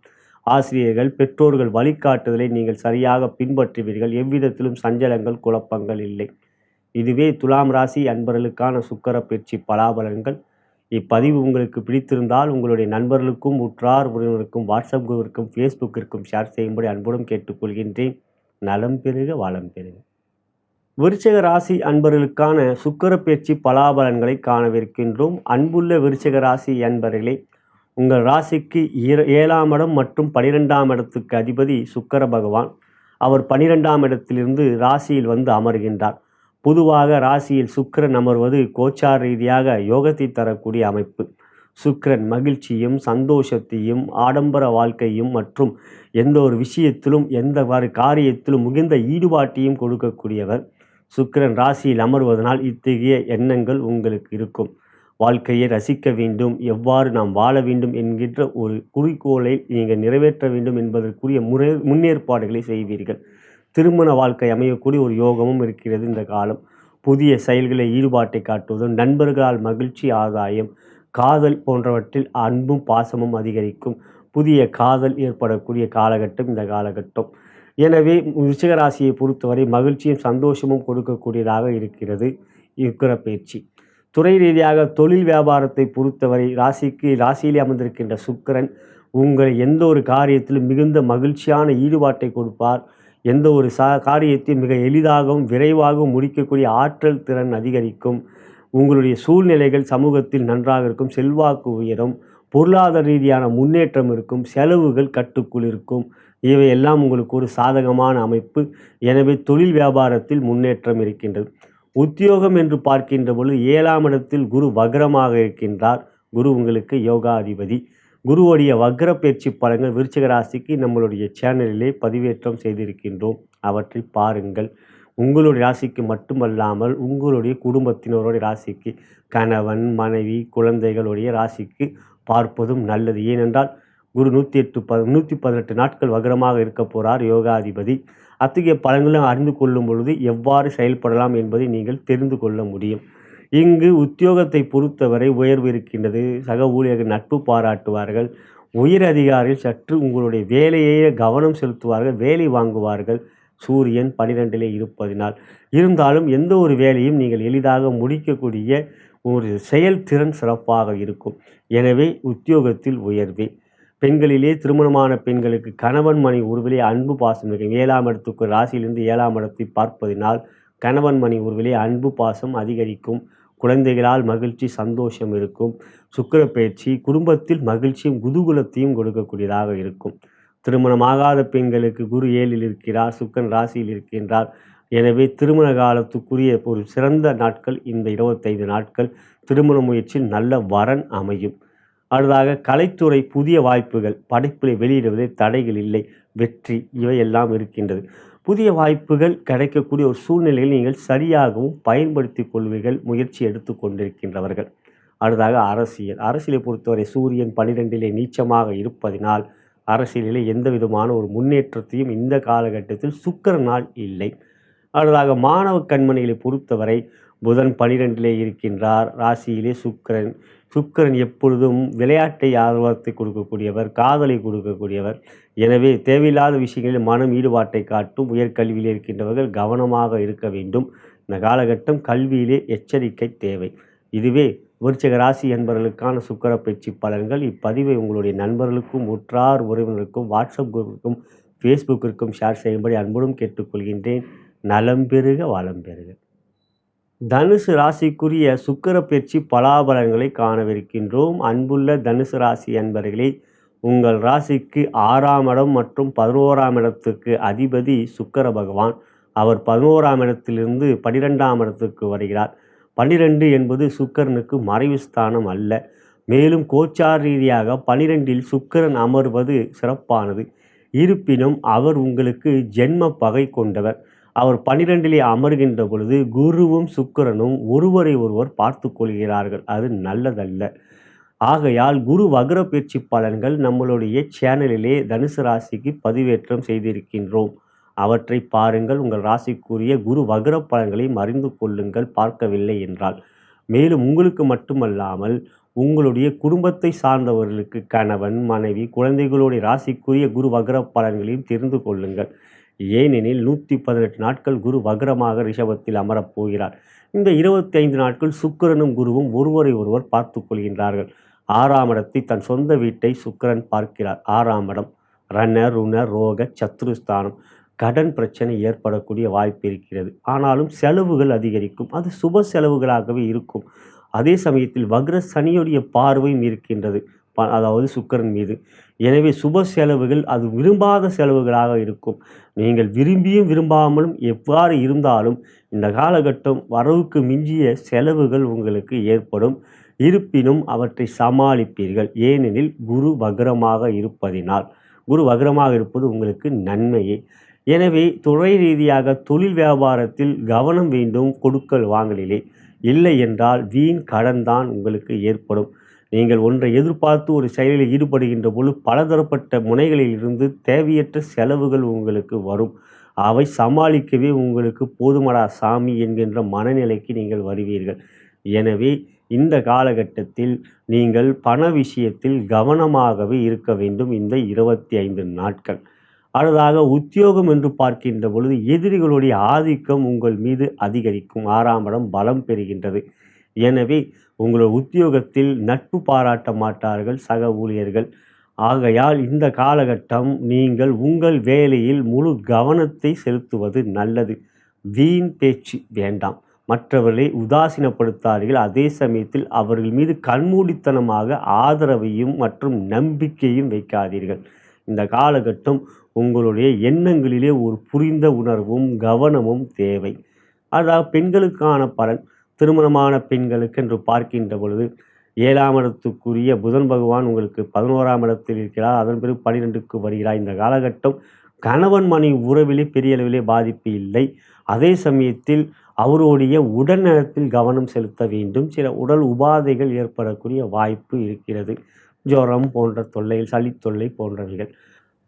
ஆசிரியர்கள் பெற்றோர்கள் வழிகாட்டுதலை நீங்கள் சரியாக பின்பற்றுவீர்கள். எவ்விதத்திலும் சஞ்சலங்கள் குழப்பங்கள் இல்லை. இதுவே துலாம் ராசி அன்பர்களுக்கான சுக்கிர பயிற்சி பலாபலன்கள். இப்பதிவு உங்களுக்கு பிடித்திருந்தால் உங்களுடைய நண்பர்களுக்கும் உற்றார் உறவினருக்கும் வாட்ஸ்அப் குரூப்பிற்கும் ஃபேஸ்புக்கிற்கும் ஷேர் செய்யும்படி அன்புடன் கேட்டுக்கொள்கின்றேன். நலம் பெறுக வளம் பெறுக. விருச்சிக ராசி அன்பர்களுக்கான சுக்கிர பயிற்சி பலாபலன்களை காணவிருக்கின்றோம். அன்புள்ள விருச்சிக ராசி அன்பர்களே, உங்கள் ராசிக்கு 7ஆம் இடம் மற்றும் 12ஆம் இடத்துக்கு அதிபதி சுக்கிர பகவான். அவர் 12ஆம் இடத்திலிருந்து ராசியில் வந்து அமர்கின்றார். பொதுவாக ராசியில் சுக்கிரன் அமர்வது கோச்சார ரீதியாக யோகத்தை தரக்கூடிய அமைப்பு. சுக்கிரன் மகிழ்ச்சியும் சந்தோஷத்தையும் ஆடம்பர வாழ்க்கையும் மற்றும் எந்த ஒரு விஷயத்திலும் எந்த காரியத்திலும் மிகுந்த ஈடுபாட்டையும் கொடுக்கக்கூடியவர். சுக்கிரன் ராசியில் அமர்வதனால் இத்தகைய எண்ணங்கள் உங்களுக்கு இருக்கும். வாழ்க்கையை ரசிக்க வேண்டும், எவ்வாறு நாம் வாழ வேண்டும் என்கின்ற ஒரு குறிக்கோளை நீங்கள் நிறைவேற்ற வேண்டும் என்பதற்குரிய முன்னேற்பாடுகளை செய்வீர்கள். திருமண வாழ்க்கை அமையக்கூடிய ஒரு யோகமும் இருக்கிறது இந்த காலம். புதிய செயல்களை ஈடுபாட்டை காட்டுவதும் நண்பர்களால் மகிழ்ச்சி ஆதாயம் காதல் போன்றவற்றில் அன்பும் பாசமும் அதிகரிக்கும். புதிய காதல் ஏற்படக்கூடிய காலகட்டம் இந்த காலகட்டம். எனவே விருச்சிக ராசியை பொறுத்தவரை மகிழ்ச்சியும் சந்தோஷமும் கொடுக்கக்கூடியதாக இருக்கிறது சுக்கிர பயிற்சி. துறை ரீதியாக தொழில் வியாபாரத்தை பொறுத்தவரை ராசியிலே அமர்ந்திருக்கின்ற சுக்கிரன் உங்களை எந்த ஒரு காரியத்திலும் மிகுந்த மகிழ்ச்சியான ஈடுபாட்டை கொடுப்பார். எந்த ஒரு காரியத்தையும் மிக எளிதாகவும் விரைவாகவும் முடிக்கக்கூடிய ஆற்றல் திறன் அதிகரிக்கும். உங்களுடைய சூழ்நிலைகள் சமூகத்தில் நன்றாக இருக்கும். செல்வாக்கு உயரும். பொருளாதார ரீதியான முன்னேற்றம் இருக்கும். செலவுகள் கட்டுக்குள் இருக்கும். இவையெல்லாம் உங்களுக்கு ஒரு சாதகமான அமைப்பு. எனவே தொழில் வியாபாரத்தில் முன்னேற்றம் இருக்கின்றது. உத்தியோகம் என்று பார்க்கின்ற பொழுது 7ஆம் இடத்தில் குரு வக்ரமாக இருக்கின்றார். குரு உங்களுக்கு யோகாதிபதி. குருவுடைய வக்ர பயிற்சி பலன்கள் விருச்சிக ராசிக்கு நம்மளுடைய சேனலிலே பதிவேற்றம் செய்திருக்கின்றோம். அவற்றை பாருங்கள். உங்களுடைய ராசிக்கு மட்டுமல்லாமல் உங்களுடைய குடும்பத்தினருடைய ராசிக்கு, கணவன் மனைவி குழந்தைகளுடைய ராசிக்கு பார்ப்பதும் நல்லது. ஏனென்றால் குரு 118 நாட்கள் வக்ரமாக இருக்க போகிறார் யோகாதிபதி. அத்தகைய பலன்களை அறிந்து கொள்ளும் பொழுது எவ்வாறு செயல்படலாம் என்பதை நீங்கள் தெரிந்து கொள்ள முடியும். இங்கு உத்தியோகத்தை பொறுத்தவரை உயர்வு இருக்கின்றது. சக ஊழியர்கள் நட்பு பாராட்டுவார்கள். உயர் அதிகாரிகள் சற்று உங்களுடைய வேலையை கவனம் செலுத்துவார்கள். வேலை வாங்குவார்கள். சூரியன் 12லே இருப்பதினால் இருந்தாலும் எந்த ஒரு வேலையும் நீங்கள் எளிதாக முடிக்கக்கூடிய ஒரு செயல்திறன் சிறப்பாக இருக்கும். எனவே உத்தியோகத்தில் உயர்வே. பெண்களிலே திருமணமான பெண்களுக்கு கணவன் மணி உறவிலே அன்பு பாசம் இருக்கும். 7ஆம் இடத்துக்கு ராசியிலிருந்து 7ஆம் இடத்தை பார்ப்பதினால் கணவன் மணி உறவிலே அன்பு பாசம் அதிகரிக்கும். குழந்தைகளால் மகிழ்ச்சி சந்தோஷம் இருக்கும். சுக்கிர பயிற்சி குடும்பத்தில் மகிழ்ச்சியும் குதூகலத்தையும் கொடுக்கக்கூடியதாக இருக்கும். திருமணமாகாத பெண்களுக்கு குரு 7ல் இருக்கிறார். சுக்கிரன் ராசியில் இருக்கின்றார். எனவே திருமண காலத்துக்குரிய ஒரு சிறந்த நாட்கள் இந்த 25 நாட்கள். திருமண முயற்சியில் நல்ல வரன் அமையும். அடுத்ததாக கலைத்துறை புதிய வாய்ப்புகள், படைப்பிலை வெளியிடுவதில் தடைகள் இல்லை, வெற்றி இவையெல்லாம் இருக்கின்றது. புதிய வாய்ப்புகள் கிடைக்கக்கூடிய ஒரு சூழ்நிலையில் நீங்கள் சரியாகவும் பயன்படுத்தி கொள்வீர்கள் முயற்சி எடுத்து கொண்டிருக்கின்றவர்கள். அடுத்ததாக அரசியலை பொறுத்தவரை சூரியன் 12லே நீச்சமாக இருப்பதினால் அரசியலிலே எந்த விதமான ஒரு முன்னேற்றத்தையும் இந்த காலகட்டத்தில் சுக்கிரனால் இல்லை. அடுத்ததாக மாணவ கண்மணிகளை பொறுத்தவரை புதன் 12லே இருக்கின்றார். ராசியிலே சுக்கிரன் எப்பொழுதும் விளையாட்டை ஆர்வத்தை கொடுக்கக்கூடியவர், காதலை கொடுக்கக்கூடியவர். எனவே தேவையில்லாத விஷயங்களில் மனம் ஈடுபாட்டை காட்டும். உயர்கல்வியில் இருக்கின்றவர்கள் கவனமாக இருக்க வேண்டும். இந்த காலகட்டம் கல்வியிலே எச்சரிக்கை தேவை. இதுவே விருச்சிக ராசி என்பவர்களுக்கான சுக்கிர பயிற்சி பலன்கள். இப்பதிவை உங்களுடைய நண்பர்களுக்கும் உற்றார் உறவினருக்கும் வாட்ஸ்அப் குரூப்பிற்கும் ஃபேஸ்புக்கிற்கும் ஷேர் செய்யும்படி அன்புடன் கேட்டுக்கொள்கின்றேன். நலம் பெறுக வளம் பெறுக. தனுசு ராசிக்குரிய சுக்கிர பயிற்சி பலாபலன்களை காணவிருக்கின்றோம். அன்புள்ள தனுசு ராசி அன்பர்களே, உங்கள் ராசிக்கு 6ஆம் இடம் மற்றும் 11ஆம் இடத்துக்கு அதிபதி சுக்கிர பகவான். அவர் 11ஆம் இடத்திலிருந்து 12ஆம் இடத்துக்கு வருகிறார். 12 என்பது சுக்கிரனுக்கு மறைவு ஸ்தானம் அல்ல. மேலும் கோச்சார ரீதியாக 12ல் சுக்கிரன் அமர்வது சிறப்பானது. இருப்பினும் அவர் உங்களுக்கு ஜென்ம பகை கொண்டவர். அவர் 12லே அமர்கின்ற பொழுது குருவும் சுக்கிரனும் ஒருவரை ஒருவர் பார்த்து கொள்கிறார்கள். அது நல்லதல்ல. ஆகையால் குரு வக்ர பயிற்சி பலன்கள் நம்மளுடைய சேனலிலே தனுசு ராசிக்கு பதிவேற்றம் செய்திருக்கின்றோம். அவற்றை பாருங்கள். உங்கள் ராசிக்குரிய குரு வக்ர பலன்களை அறிந்து கொள்ளுங்கள் பார்க்கவில்லை என்றால். மேலும் உங்களுக்கு மட்டுமல்லாமல் உங்களுடைய குடும்பத்தை சார்ந்தவர்களுக்கு கணவன், மனைவி, குழந்தைகளுடைய ராசிக்குரிய குரு வக்ர பலன்களையும் தெரிந்து கொள்ளுங்கள். ஏனெனில் 118 நாட்கள் குரு வக்ரமாக ரிஷபத்தில் அமரப் போகிறார். இந்த 25 நாட்கள் சுக்கிரனும் குருவும் ஒருவரை ஒருவர் பார்த்து கொள்கின்றார்கள். 6ஆம் இடத்தை தன் சொந்த வீட்டை சுக்கிரன் பார்க்கிறார். 6ஆம் இடம் ரண ருண ரோக சத்ருஸ்தானம். கடன் பிரச்சனை ஏற்படக்கூடிய வாய்ப்பு இருக்கிறது. ஆனாலும் செலவுகள் அதிகரிக்கும். அது சுப செலவுகளாகவே இருக்கும். அதே சமயத்தில் வக்ர சனியுடைய பார்வையும் இருக்கின்றது, அதாவது சுக்கிரன் மீது. எனவே சுப செலவுகள் அது விரும்பாத செலவுகளாக இருக்கும். நீங்கள் விரும்பியும் விரும்பாமலும் எவ்வாறு இருந்தாலும் இந்த காலகட்டம் வரவுக்கு மிஞ்சிய செலவுகள் உங்களுக்கு ஏற்படும். இருப்பினும் அவற்றை சமாளிப்பீர்கள். ஏனெனில் குரு வக்ரமாக இருப்பதினால். குரு வக்ரமாக இருப்பது உங்களுக்கு நன்மையே. எனவே துறை ரீதியாக தொழில் வியாபாரத்தில் கவனம் வேண்டும் கொடுக்கல் வாங்கலிலே. இல்லை என்றால் வீண் கடன் தான் உங்களுக்கு ஏற்படும். நீங்கள் ஒன்றை எதிர்பார்த்து ஒரு செயலில் ஈடுபடுகின்ற பொழுது பலதரப்பட்ட முனைகளில் இருந்து தேவையற்ற செலவுகள் உங்களுக்கு வரும். அவை சமாளிக்கவே உங்களுக்கு போதுமடா சாமி என்கின்ற மனநிலைக்கு நீங்கள் வருவீர்கள். எனவே இந்த காலகட்டத்தில் நீங்கள் பண விஷயத்தில் கவனமாகவே இருக்க வேண்டும். இந்த 25 நாட்கள். அடுத்ததாக உத்தியோகம் என்று பார்க்கின்ற பொழுது எதிரிகளுடைய ஆதிக்கம் உங்கள் மீது அதிகரிக்கும். 6ஆம் இடம் பலம் பெறுகின்றது. எனவே உங்கள் உத்தியோகத்தில் நட்பு பாராட்ட மாட்டார்கள் சக ஊழியர்கள். ஆகையால் இந்த காலகட்டம் நீங்கள் உங்கள் வேலையில் முழு கவனத்தை செலுத்துவது நல்லது. வீண் பேச்சு வேண்டாம். மற்றவர்களை உதாசீனப்படுத்தார்கள். அதே சமயத்தில் அவர்கள் மீது கண்மூடித்தனமாக ஆதரவையும் மற்றும் நம்பிக்கையும் வைக்காதீர்கள். இந்த காலகட்டம் உங்களுடைய எண்ணங்களிலே ஒரு புரிந்த உணர்வும் கவனமும் தேவை. அதாவது பெண்களுக்கான பலன். திருமணமான பெண்களுக்கு என்று பார்க்கின்ற பொழுது 7ஆம் இடத்துக்குரிய புதன் பகவான் உங்களுக்கு 11ஆம் இடத்தில் இருக்கிறார். அதன் பிறகு 12க்கு வருகிறார். இந்த காலகட்டம் கணவன் மனைவி உறவிலே பெரிய அளவிலே பாதிப்பு இல்லை. அதே சமயத்தில் அவருடைய உடல்நலத்தில் கவனம் செலுத்த வேண்டும். சில உடல் உபாதைகள் ஏற்படக்கூடிய வாய்ப்பு இருக்கிறது. ஜுரம் போன்ற தொல்லைகள், சளி தொல்லை போன்றவைகள்.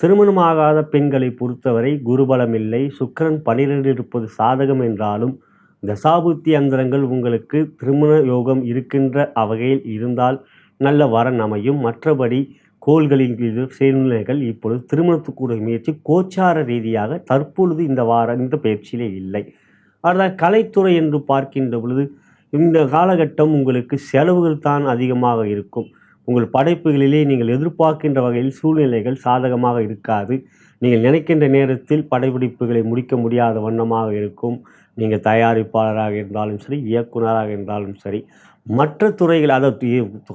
திருமணமாகாத பெண்களை பொறுத்தவரை குருபலம் இல்லை. சுக்கிரன் 12 இருப்பது சாதகம் என்றாலும் தசாபுத்தி அந்தரங்கள் உங்களுக்கு திருமண யோகம் இருக்கின்ற வகையில் இருந்தால் நல்ல வரன் அமையும். மற்றபடி கோள்களின் சூழ்நிலைகள் இப்பொழுது திருமணத்துக்குரிய முயற்சி கோச்சார ரீதியாக தற்பொழுது இந்த பயிற்சியிலே இல்லை. அதாவது கலைத்துறை என்று பார்க்கின்ற பொழுது இந்த காலகட்டம் உங்களுக்கு செலவுகள் தான் அதிகமாக இருக்கும். உங்கள் படைப்புகளிலே நீங்கள் எதிர்பார்க்கின்ற வகையில் சூழ்நிலைகள் சாதகமாக இருக்காது. நீங்கள் நினைக்கின்ற நேரத்தில் படைப்பிடிப்புகளை முடிக்க முடியாத வண்ணமாக இருக்கும். நீங்கள் தயாரிப்பாளராக இருந்தாலும் சரி, இயக்குனராக இருந்தாலும் சரி, மற்ற துறைகள், அதாவது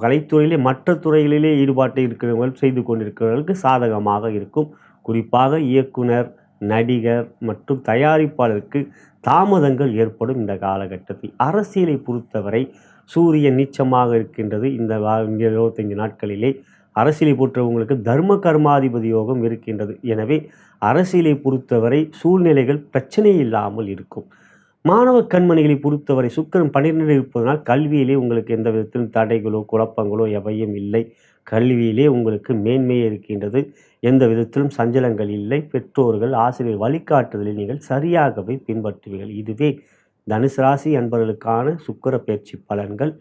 கலைத்துறையிலே மற்ற துறைகளிலே ஈடுபாட்டை இருக்கிறவர்கள் செய்து கொண்டிருக்கிறவர்களுக்கு சாதகமாக இருக்கும். குறிப்பாக இயக்குனர், நடிகர் மற்றும் தயாரிப்பாளருக்கு தாமதங்கள் ஏற்படும் இந்த காலகட்டத்தில். அரசியலை பொறுத்தவரை சூரியன் நீச்சமாக இருக்கின்றது. இந்த 25 நாட்களிலே அரசியலை பொறுத்தவங்களுக்கு தர்ம கர்மாதிபதி யோகம் இருக்கின்றது. எனவே அரசியலை பொறுத்தவரை சூழ்நிலைகள் பிரச்சனை இல்லாமல் இருக்கும். மாணவ கண்மணிகளை பொறுத்தவரை சுக்கிரன் 12 இருப்பதனால் கல்வியிலே உங்களுக்கு எந்த விதத்திலும் தடைகளோ குழப்பங்களோ எவையும் இல்லை. கல்வியிலே உங்களுக்கு மேன்மையே இருக்கின்றது. எந்த விதத்திலும் சஞ்சலங்கள் இல்லை. பெற்றோர்கள், ஆசிரியர் வழிகாட்டுதலை நீங்கள் சரியாகவே பின்பற்றுவீர்கள். இதுவே தனுசு ராசி அன்பர்களுக்கான சுக்கிர பயிற்சி பலன்கள்.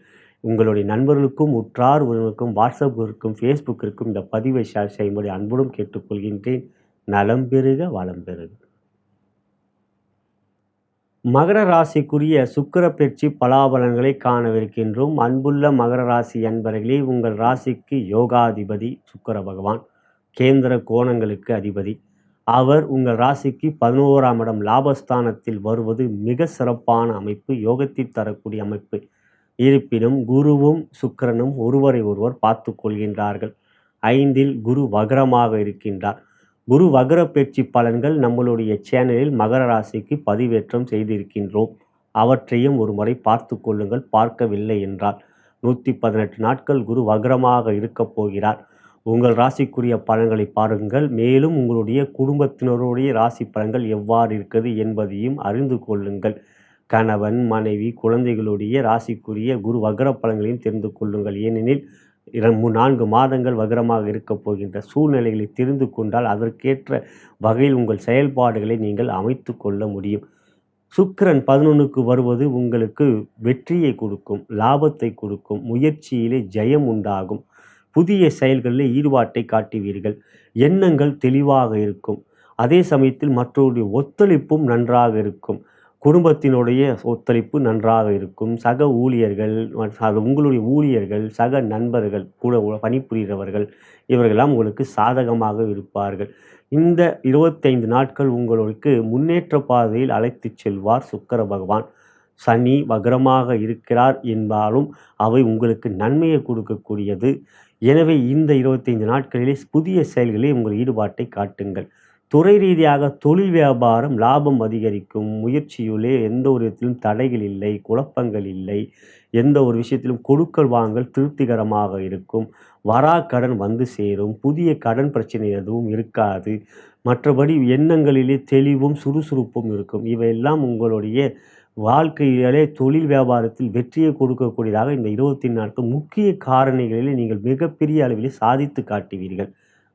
உங்களுடைய நண்பர்களுக்கும் உற்றார் உறவினருக்கும் வாட்ஸ்அப்பிற்கும் ஃபேஸ்புக்கிற்கும் இந்த பதிவை ஷேர் செய்யும்படி அன்புடன் கேட்டுக்கொள்கின்றேன். நலம் பெறுக, வளம் பெறுக. மகர ராசிக்குரிய சுக்கிர பயிற்சி பலாபலன்களை காணவிருக்கின்றோம். அன்புள்ள மகர ராசி அன்பர்களே, உங்கள் ராசிக்கு யோகாதிபதி சுக்கிர பகவான், கேந்திர கோணங்களுக்கு அதிபதி. அவர் உங்கள் ராசிக்கு 11ஆம் இடம் லாபஸ்தானத்தில் வருவது மிக சிறப்பான அமைப்பு, யோகத்தை தரக்கூடிய அமைப்பு. இருப்பினும் குருவும் சுக்கிரனும் ஒருவரை ஒருவர் பார்த்து கொள்கின்றார்கள். 5இல் குரு வக்ரமாக இருக்கின்றார். குரு வக்ர பயிற்சி பலன்கள் நம்மளுடைய சேனலில் மகர ராசிக்கு பதிவேற்றம் செய்திருக்கின்றோம். அவற்றையும் ஒரு முறை பார்த்து கொள்ளுங்கள் பார்க்கவில்லை என்றால். 118 நாட்கள் குரு வக்ரமாக இருக்கப் போகிறார். உங்கள் ராசிக்குரிய பலன்களை பாருங்கள். மேலும் உங்களுடைய குடும்பத்தினருடைய ராசி பலன்கள் எவ்வாறு இருக்கிறது என்பதையும் அறிந்து கொள்ளுங்கள். கணவன், மனைவி, குழந்தைகளுடைய ராசிக்குரிய குரு வக்ர பலன்களையும் தெரிந்து கொள்ளுங்கள். ஏனெனில் 4 மாதங்கள் வக்ரமாக இருக்கப் போகின்ற சூழ்நிலைகளை தெரிந்து கொண்டால் அதற்கேற்ற வகையில் உங்கள் செயல்பாடுகளை நீங்கள் அமைத்து கொள்ள முடியும். சுக்கிரன் 11க்கு வருவது உங்களுக்கு வெற்றியை கொடுக்கும், லாபத்தை கொடுக்கும், முயற்சியிலே ஜெயம் உண்டாகும், புதிய செயல்களில் ஈடுபாட்டை காட்டுவீர்கள், எண்ணங்கள் தெளிவாக இருக்கும். அதே சமயத்தில் மற்றவருடைய ஒத்துழைப்பும் நன்றாக இருக்கும். குடும்பத்தினுடைய ஒத்துழைப்பு நன்றாக இருக்கும். சக ஊழியர்கள், உங்களுடைய ஊழியர்கள், சக நண்பர்கள், கூட பணிபுரிகிறவர்கள் இவர்களெல்லாம் உங்களுக்கு சாதகமாக இருப்பார்கள். இந்த 25 நாட்கள் உங்களுக்கு முன்னேற்ற பாதையில் அழைத்துச் செல்வார் சுக்கிர பகவான். சனி வக்ரமாக இருக்கிறார் என்பாலும் அவை உங்களுக்கு நன்மையை கொடுக்கக்கூடியது. எனவே இந்த 25 நாட்களிலே புதிய செயல்களில் உங்கள் ஈடுபாட்டை காட்டுங்கள். துறை ரீதியாக தொழில் வியாபாரம் லாபம் அதிகரிக்கும். முயற்சியிலே எந்த ஒரு இடத்திலும் தடைகள் இல்லை, குழப்பங்கள் இல்லை. எந்த ஒரு விஷயத்திலும் கொடுக்கல் வாங்கல் திருப்திகரமாக இருக்கும். வராக்கடன் வந்து சேரும். புதிய கடன் பிரச்சனை எதுவும் இருக்காது. மற்றபடி எண்ணங்களிலே தெளிவும் சுறுசுறுப்பும் இருக்கும். இவையெல்லாம் உங்களுடைய வாழ்க்கையிலே தொழில் வியாபாரத்தில் வெற்றியை கொடுக்கக்கூடியதாக இந்த 24 நாட்கள் முக்கிய காரணிகளிலே நீங்கள் மிகப்பெரிய அளவிலே சாதித்து காட்டுவீர்கள்.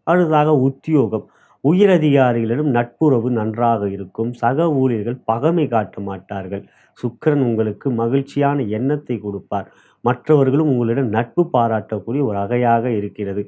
அடுத்ததாக உத்தியோகம். உயரதிகாரிகளிடம் நட்புறவு நன்றாக இருக்கும். சக ஊழியர்கள் பகைமை காட்ட மாட்டார்கள். சுக்கிரன் உங்களுக்கு மகிழ்ச்சியான எண்ணத்தை கொடுப்பார். மற்றவர்களும் உங்களிடம் நட்பு பாராட்டக்கூடிய ஒரு வகையாக இருக்கிறது.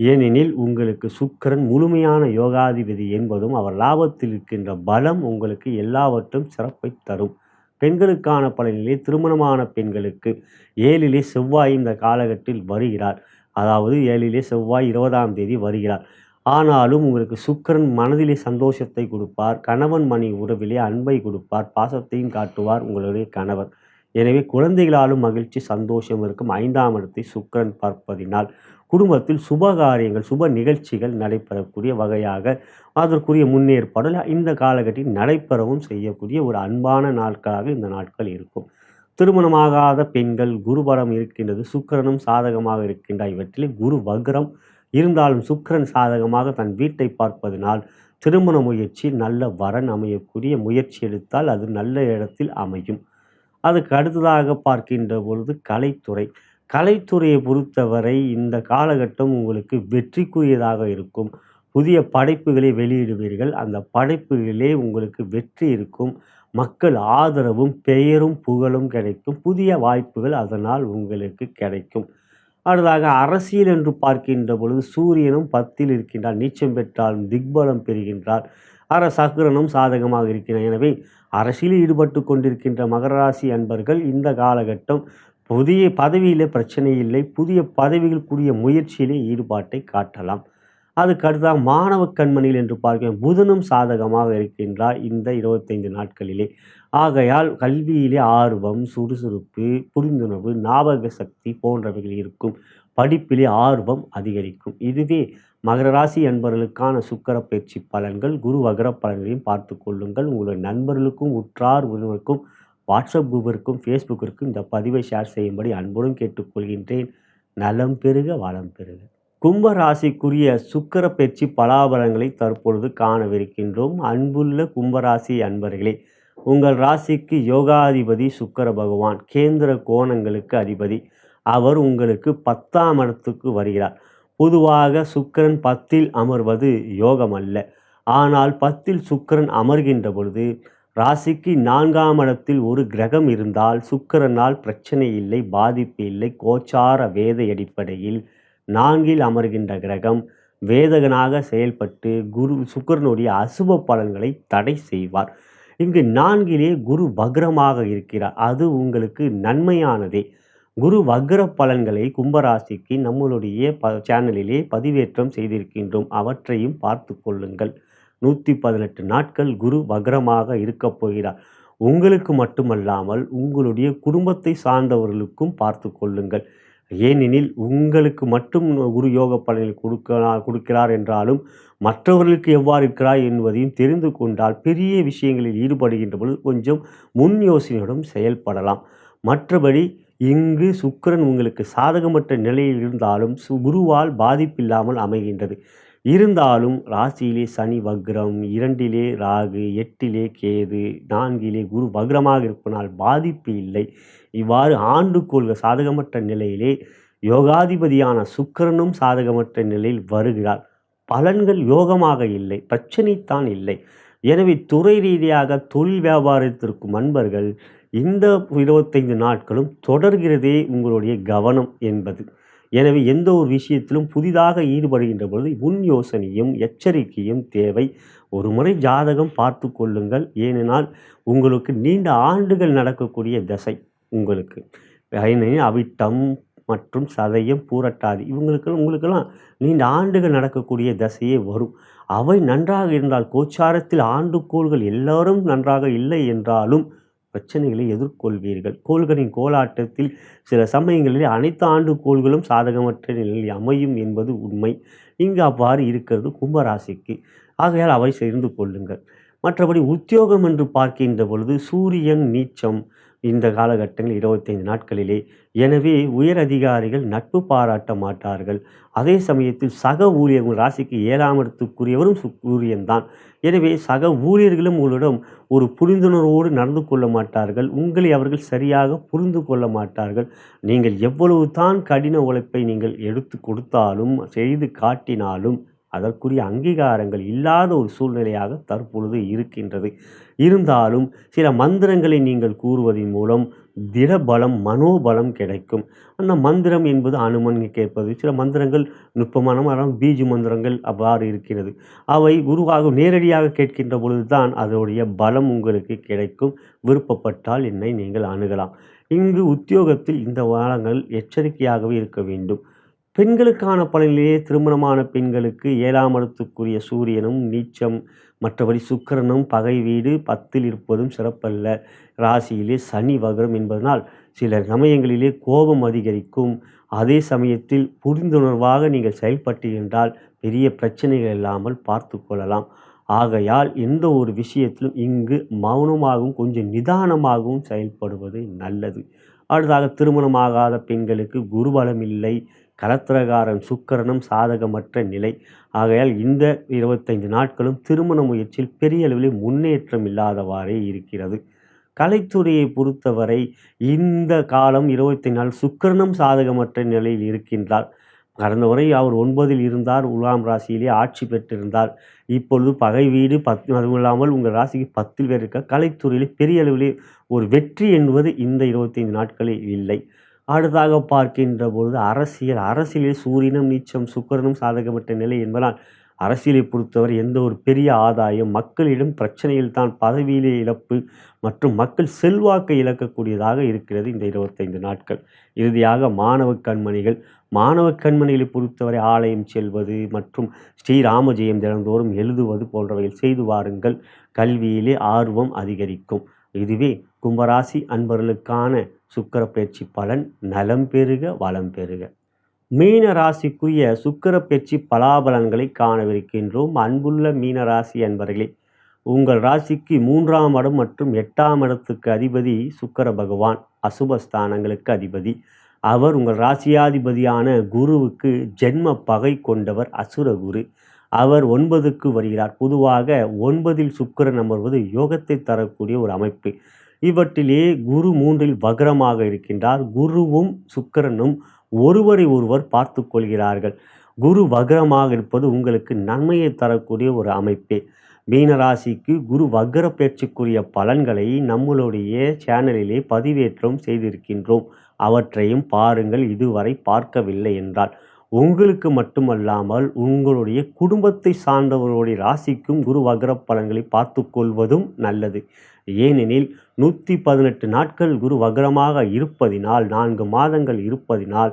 ஏனெனில் உங்களுக்கு சுக்கிரன் முழுமையான யோகாதிபதி என்பதும் அவர் லாபத்தில் இருக்கின்ற பலம் உங்களுக்கு எல்லாவற்றும் சிறப்பை தரும். பெண்களுக்கான பலனிலே திருமணமான பெண்களுக்கு 7லே செவ்வாய் இந்த காலகட்டத்தில் வருகிறார். அதாவது 7லே செவ்வாய் 20ஆம் தேதி வருகிறார். ஆனாலும் உங்களுக்கு சுக்கிரன் மனதிலே சந்தோஷத்தை கொடுப்பார். கணவன் மணி உறவிலே அன்பை கொடுப்பார். பாசத்தையும் காட்டுவார் உங்களுடைய கணவர். எனவே குழந்தைகளாலும் மகிழ்ச்சி சந்தோஷம் இருக்கும். 5ஆம் இடத்தை சுக்கிரன் பார்ப்பதினால் குடும்பத்தில் சுபகாரியங்கள் சுப நிகழ்ச்சிகள் நடைபெறக்கூடிய வகையாக அதற்குரிய முன்னேற்பாடு இந்த காலகட்டத்தில் நடைபெறவும் செய்யக்கூடிய ஒரு அன்பான நாட்களாக இந்த நாட்கள் இருக்கும். திருமணமாகாத பெண்கள் குருபலம் இருக்கின்றது. சுக்கிரனும் சாதகமாக இருக்கின்ற இவற்றிலே குரு வக்ரம் இருந்தாலும் சுக்கிரன் சாதகமாக தன் வீட்டை பார்ப்பதனால் திருமண முயற்சி நல்ல வரன் அமையக்கூடிய முயற்சி எடுத்தால் அது நல்ல இடத்தில் அமையும். அதுக்கு அடுத்ததாக பார்க்கின்ற பொழுது கலைத்துறை. கலைத்துறையை பொறுத்தவரை இந்த காலகட்டம் உங்களுக்கு வெற்றிக்குரியதாக இருக்கும். புதிய படைப்புகளை வெளியிடுவீர்கள். அந்த படைப்புகளிலே உங்களுக்கு வெற்றி இருக்கும். மக்கள் ஆதரவும் பெயரும் புகழும் கிடைக்கும். புதிய வாய்ப்புகள் அதனால் உங்களுக்கு கிடைக்கும். அடுத்ததாக அரசியல் என்று பார்க்கின்ற பொழுது சூரியனும் 10ல் இருக்கின்றார். நீச்சம் பெற்றாலும் திக்பலம் பெறுகின்றார். சக்கிரனும் சாதகமாக இருக்கிறார். எனவே அரசியலில் ஈடுபட்டு கொண்டிருக்கின்ற மகர ராசி அன்பர்கள் இந்த காலகட்டம் புதிய பதவியிலே பிரச்சனை இல்லை. புதிய பதவிகளுக்குரிய முயற்சியிலே ஈடுபாட்டை காட்டலாம். அதுக்கு அடுத்ததாக மாணவ கண்மணியில் என்று பார்க்க புதனும் சாதகமாக இருக்கின்றார் இந்த 25 நாட்களிலே. ஆகையால் கல்வியிலே ஆர்வம், சுறுசுறுப்பு, புரிந்துணர்வு, ஞாபக சக்தி போன்றவைகள் இருக்கும். படிப்பிலே ஆர்வம் அதிகரிக்கும். இதுவே மகர ராசி அன்பர்களுக்கான சுக்கிர பயிற்சி பலன்கள். குரு வக்ர பலன்களையும் பார்த்து கொள்ளுங்கள். உங்களுடைய நண்பர்களுக்கும் உற்றார் உறவினருக்கும் வாட்ஸ்அப் குரூப்பிற்கும் ஃபேஸ்புக்கிற்கும் இந்த பதிவை ஷேர் செய்யும்படி அன்புடன் கேட்டுக்கொள்கின்றேன். நலம் பெறுக வளம் பெறுக. கும்ப ராசிக்குரிய சுக்கிர பயிற்சி பலாபலன்களை தற்பொழுது காணவிருக்கின்றோம். அன்புள்ள கும்பராசி அன்பர்களே, உங்கள் ராசிக்கு யோகாதிபதி சுக்கிர பகவான் கேந்திர கோணங்களுக்கு அதிபதி. அவர் உங்களுக்கு 10ஆம் இடத்துக்கு வருகிறார். பொதுவாக சுக்கிரன் 10ல் அமர்வது யோகம் அல்ல. ஆனால் 10ல் சுக்கிரன் அமர்கின்ற பொழுது ராசிக்கு 4ஆம் இடத்தில் ஒரு கிரகம் இருந்தால் சுக்கிரனால் பிரச்சனை இல்லை, பாதிப்பு இல்லை. கோச்சார வேத அடிப்படையில் 4ல் அமர்கின்ற கிரகம் வேதகனாக செயல்பட்டு சுக்கிரனுடைய அசுப பலன்களை தடை செய்வார். இங்கு 4லே குரு வக்ரமாக இருக்கிறார். அது உங்களுக்கு நன்மையானதே. குரு வக்ர பலன்களை கும்பராசிக்கு நம்மளுடைய சேனலிலே பதிவேற்றம் செய்திருக்கின்றோம். அவற்றையும் பார்த்து கொள்ளுங்கள். 118 நாட்கள் குரு வக்ரமாக இருக்கப் போகிறார். உங்களுக்கு மட்டுமல்லாமல் உங்களுடைய குடும்பத்தை சார்ந்தவர்களுக்கும் பார்த்து கொள்ளுங்கள். ஏனெனில் உங்களுக்கு மட்டும் குரு யோக பலனை கொடுக்கிறார் என்றாலும் மற்றவர்களுக்கு எவ்வாறு இருக்கிறார் என்பதையும் தெரிந்து கொண்டால் பெரிய விஷயங்களில் ஈடுபடுகின்ற பொழுது கொஞ்சம் முன் யோசனையுடன் செயல்படலாம். மற்றபடி இங்கு சுக்கிரன் உங்களுக்கு சாதகமற்ற நிலையில் இருந்தாலும் குருவால் பாதிப்பில்லாமல் அமைகின்றது. இருந்தாலும் ராசியிலே சனி வக்ரம், 2லே ராகு, 8லே கேது, 4லே குரு வக்ரமாக இருப்பதனால் பாதிப்பு இல்லை. இவ்வாறு ஆண்டுகோள்கள் சாதகமற்ற நிலையிலே யோகாதிபதியான சுக்கிரனும் சாதகமற்ற நிலையில் வருகிறார். பலன்கள் யோகமாக இல்லை, பிரச்சனைத்தான் இல்லை. எனவே துறை ரீதியாக தொழில் வியாபாரத்திற்கும் அன்பர்கள் இந்த 25 நாட்களும் தொடர்கிறதே உங்களுடைய கவனம் என்பது. எனவே எந்த ஒரு விஷயத்திலும் புதிதாக ஈடுபடுகின்ற பொழுது முன் யோசனையும் எச்சரிக்கையும் தேவை. ஒரு முறை ஜாதகம் பார்த்து கொள்ளுங்கள். ஏனென்றால் உங்களுக்கு நீண்ட ஆண்டுகள் நடக்கக்கூடிய தசை உங்களுக்கு. ஏனெனில் அவிட்டம் மற்றும் சதயம், பூரட்டாதி உங்களுக்கெல்லாம் நீண்ட ஆண்டுகள் நடக்கக்கூடிய தசையே வரும். அவை நன்றாக இருந்தால் கோச்சாரத்தில் ஆண்டுகோள்கள் எல்லாரும் நன்றாக இல்லை என்றாலும் பிரச்சனைகளை எதிர்கொள்வீர்கள். கோள்களின் கோலாட்டத்தில் சில சமயங்களில் அனைத்து ஆண்டுகோள்களும் சாதகமற்ற நிலையில் அமையும் என்பது உண்மை. இங்கு அவ்வாறு இருக்கிறது கும்பராசிக்கு. ஆகையால் அவை சேர்ந்து கொள்ளுங்கள். மற்றபடி உத்தியோகம் என்று பார்க்கின்ற பொழுது சூரியன் நீச்சம் இந்த காலகட்டங்கள் 25 நாட்களிலே. எனவே உயர் அதிகாரிகள் நட்பு பாராட்ட மாட்டார்கள். அதே சமயத்தில் சக ஊழியர்கள் ராசிக்கு 7ஆம் இடத்துக்குரியவரும் சூரியன்தான். எனவே சக ஊழியர்களும் உங்களிடம் ஒரு புரிந்துணர்வோடு நடந்து கொள்ள மாட்டார்கள். உங்களை அவர்கள் சரியாக புரிந்து கொள்ள மாட்டார்கள். நீங்கள் எவ்வளவு தான் கடின உழைப்பை நீங்கள் எடுத்து கொடுத்தாலும் செய்து காட்டினாலும் அதற்குரிய அங்கீகாரங்கள் இல்லாத ஒரு சூழ்நிலையாக தற்பொழுது இருக்கின்றது. இருந்தாலும் சில மந்திரங்களை நீங்கள் கூறுவதன் மூலம் திடபலம், மனோபலம் கிடைக்கும். அந்த மந்திரம் என்பது அனுமன் கேட்பது. சில மந்திரங்கள் நுட்பமான பீஜ மந்திரங்கள் அவ்வாறு இருக்கிறது. அவை குருவாக நேரடியாக கேட்கின்ற பொழுது தான் அதனுடைய பலம் உங்களுக்கு கிடைக்கும். விருப்பப்பட்டால் என்னை நீங்கள் அணுகலாம். இங்கு உத்தியோகத்தில் இந்த வாரங்கள் எச்சரிக்கையாகவே இருக்க வேண்டும். பெண்களுக்கான பலனிலேயே திருமணமான பெண்களுக்கு 7ஆம் இடத்துக்குரிய சூரியனும் நீச்சம், மற்றபடி சுக்கிரனும் பகை வீடு 10ல் இருப்பதும் சிறப்பல்ல. ராசியிலே சனி வக்ரம் என்பதனால் சில சமயங்களிலே கோபம் அதிகரிக்கும். அதே சமயத்தில் புரிந்துணர்வாக நீங்கள் செயல்பட்டு என்றால் பெரிய பிரச்சனைகள் இல்லாமல் பார்த்து கொள்ளலாம். ஆகையால் எந்த ஒரு விஷயத்திலும் இங்கு மௌனமாகவும் கொஞ்சம் நிதானமாகவும் செயல்படுவது நல்லது. அடுத்ததாக திருமணமாகாத பெண்களுக்கு குருபலம் இல்லை. கலத்திரகாரன் சுக்கிரனும் சாதகமற்ற நிலை. ஆகையால் இந்த 25 நாட்களும் திருமண முயற்சியில் பெரிய அளவில் முன்னேற்றம் இல்லாதவாறே இருக்கிறது. கலைத்துறையை பொறுத்தவரை இந்த காலம் 25 நாள் சுக்கிரனும் சாதகமற்ற நிலையில் இருக்கின்றார். கடந்த முறை அவர் 9ல் இருந்தார். துலாம் ராசியிலே ஆட்சி பெற்றிருந்தார். இப்பொழுது பகை வீடு 10, அதுவும் இல்லாமல் உங்கள் ராசிக்கு 10ல் வேறு இருக்க. கலைத்துறையிலே பெரிய அளவிலே ஒரு வெற்றி என்பது இந்த 25 நாட்களில் இல்லை. அடுத்தாக பார்க்கின்ற பொழுது அரசியலில் சூரியனும் நீச்சம் சுக்கிரனும் சாதகமற்ற நிலை என்பதால் அரசியலை பொறுத்தவரை எந்த ஒரு பெரிய ஆதாயம், மக்களிடம் பிரச்சனையில் தான் பதவியிலே இழப்பு மற்றும் மக்கள் செல்வாக்கை இழக்கக்கூடியதாக இருக்கிறது இந்த 25 நாட்கள். இறுதியாக மாணவ கண்மணிகளை பொறுத்தவரை ஆலயம் செல்வது மற்றும் ஸ்ரீராம ஜெயம் தினந்தோறும் எழுதுவது போன்றவைகள் செய்து வாருங்கள். கல்வியிலே ஆர்வம் அதிகரிக்கும். இதுவே கும்பராசி அன்பர்களுக்கான சுக்கிர பயிற்சி பலன். நலம் பெறுக, வளம் பெறுக. மீன ராசிக்குரிய சுக்கிர பயிற்சி பலாபலன்களை காணவிருக்கின்றோம். அன்புள்ள மீனராசி அன்பர்களே, உங்கள் ராசிக்கு 3ஆம் இடம் மற்றும் 8ஆம் இடத்துக்கு அதிபதி சுக்கிர பகவான், அசுபஸ்தானங்களுக்கு அதிபதி. அவர் உங்கள் ராசியாதிபதியான குருவுக்கு ஜென்ம பகை கொண்டவர், அசுர குரு. அவர் 9க்கு வருகிறார். பொதுவாக 9ல் சுக்கிரன் அமர்வது யோகத்தை தரக்கூடிய ஒரு அமைப்பு. இவற்றிலே குரு 3ல் வக்ரமாக இருக்கின்றார். குருவும் சுக்கிரனும் ஒருவரை ஒருவர் பார்த்து கொள்கிறார்கள். குரு வக்ரமாக இருப்பது உங்களுக்கு நன்மையை தரக்கூடிய ஒரு அமைப்பே. மீனராசிக்கு குரு வக்ர பயிற்சிக்குரிய பலன்களை நம்மளுடைய சேனலிலே பதிவேற்றம் செய்திருக்கின்றோம். அவற்றையும் பாருங்கள், இதுவரை பார்க்கவில்லை என்றால். உங்களுக்கு மட்டுமல்லாமல் உங்களுடைய குடும்பத்தை சார்ந்தவர்களுடைய ராசிக்கும் குரு வக்ர பலன்களை பார்த்து கொள்வதும் நல்லது. ஏனெனில் 118 நாட்கள் குரு வக்ரமாக இருப்பதினால், 4 மாதங்கள் இருப்பதினால்,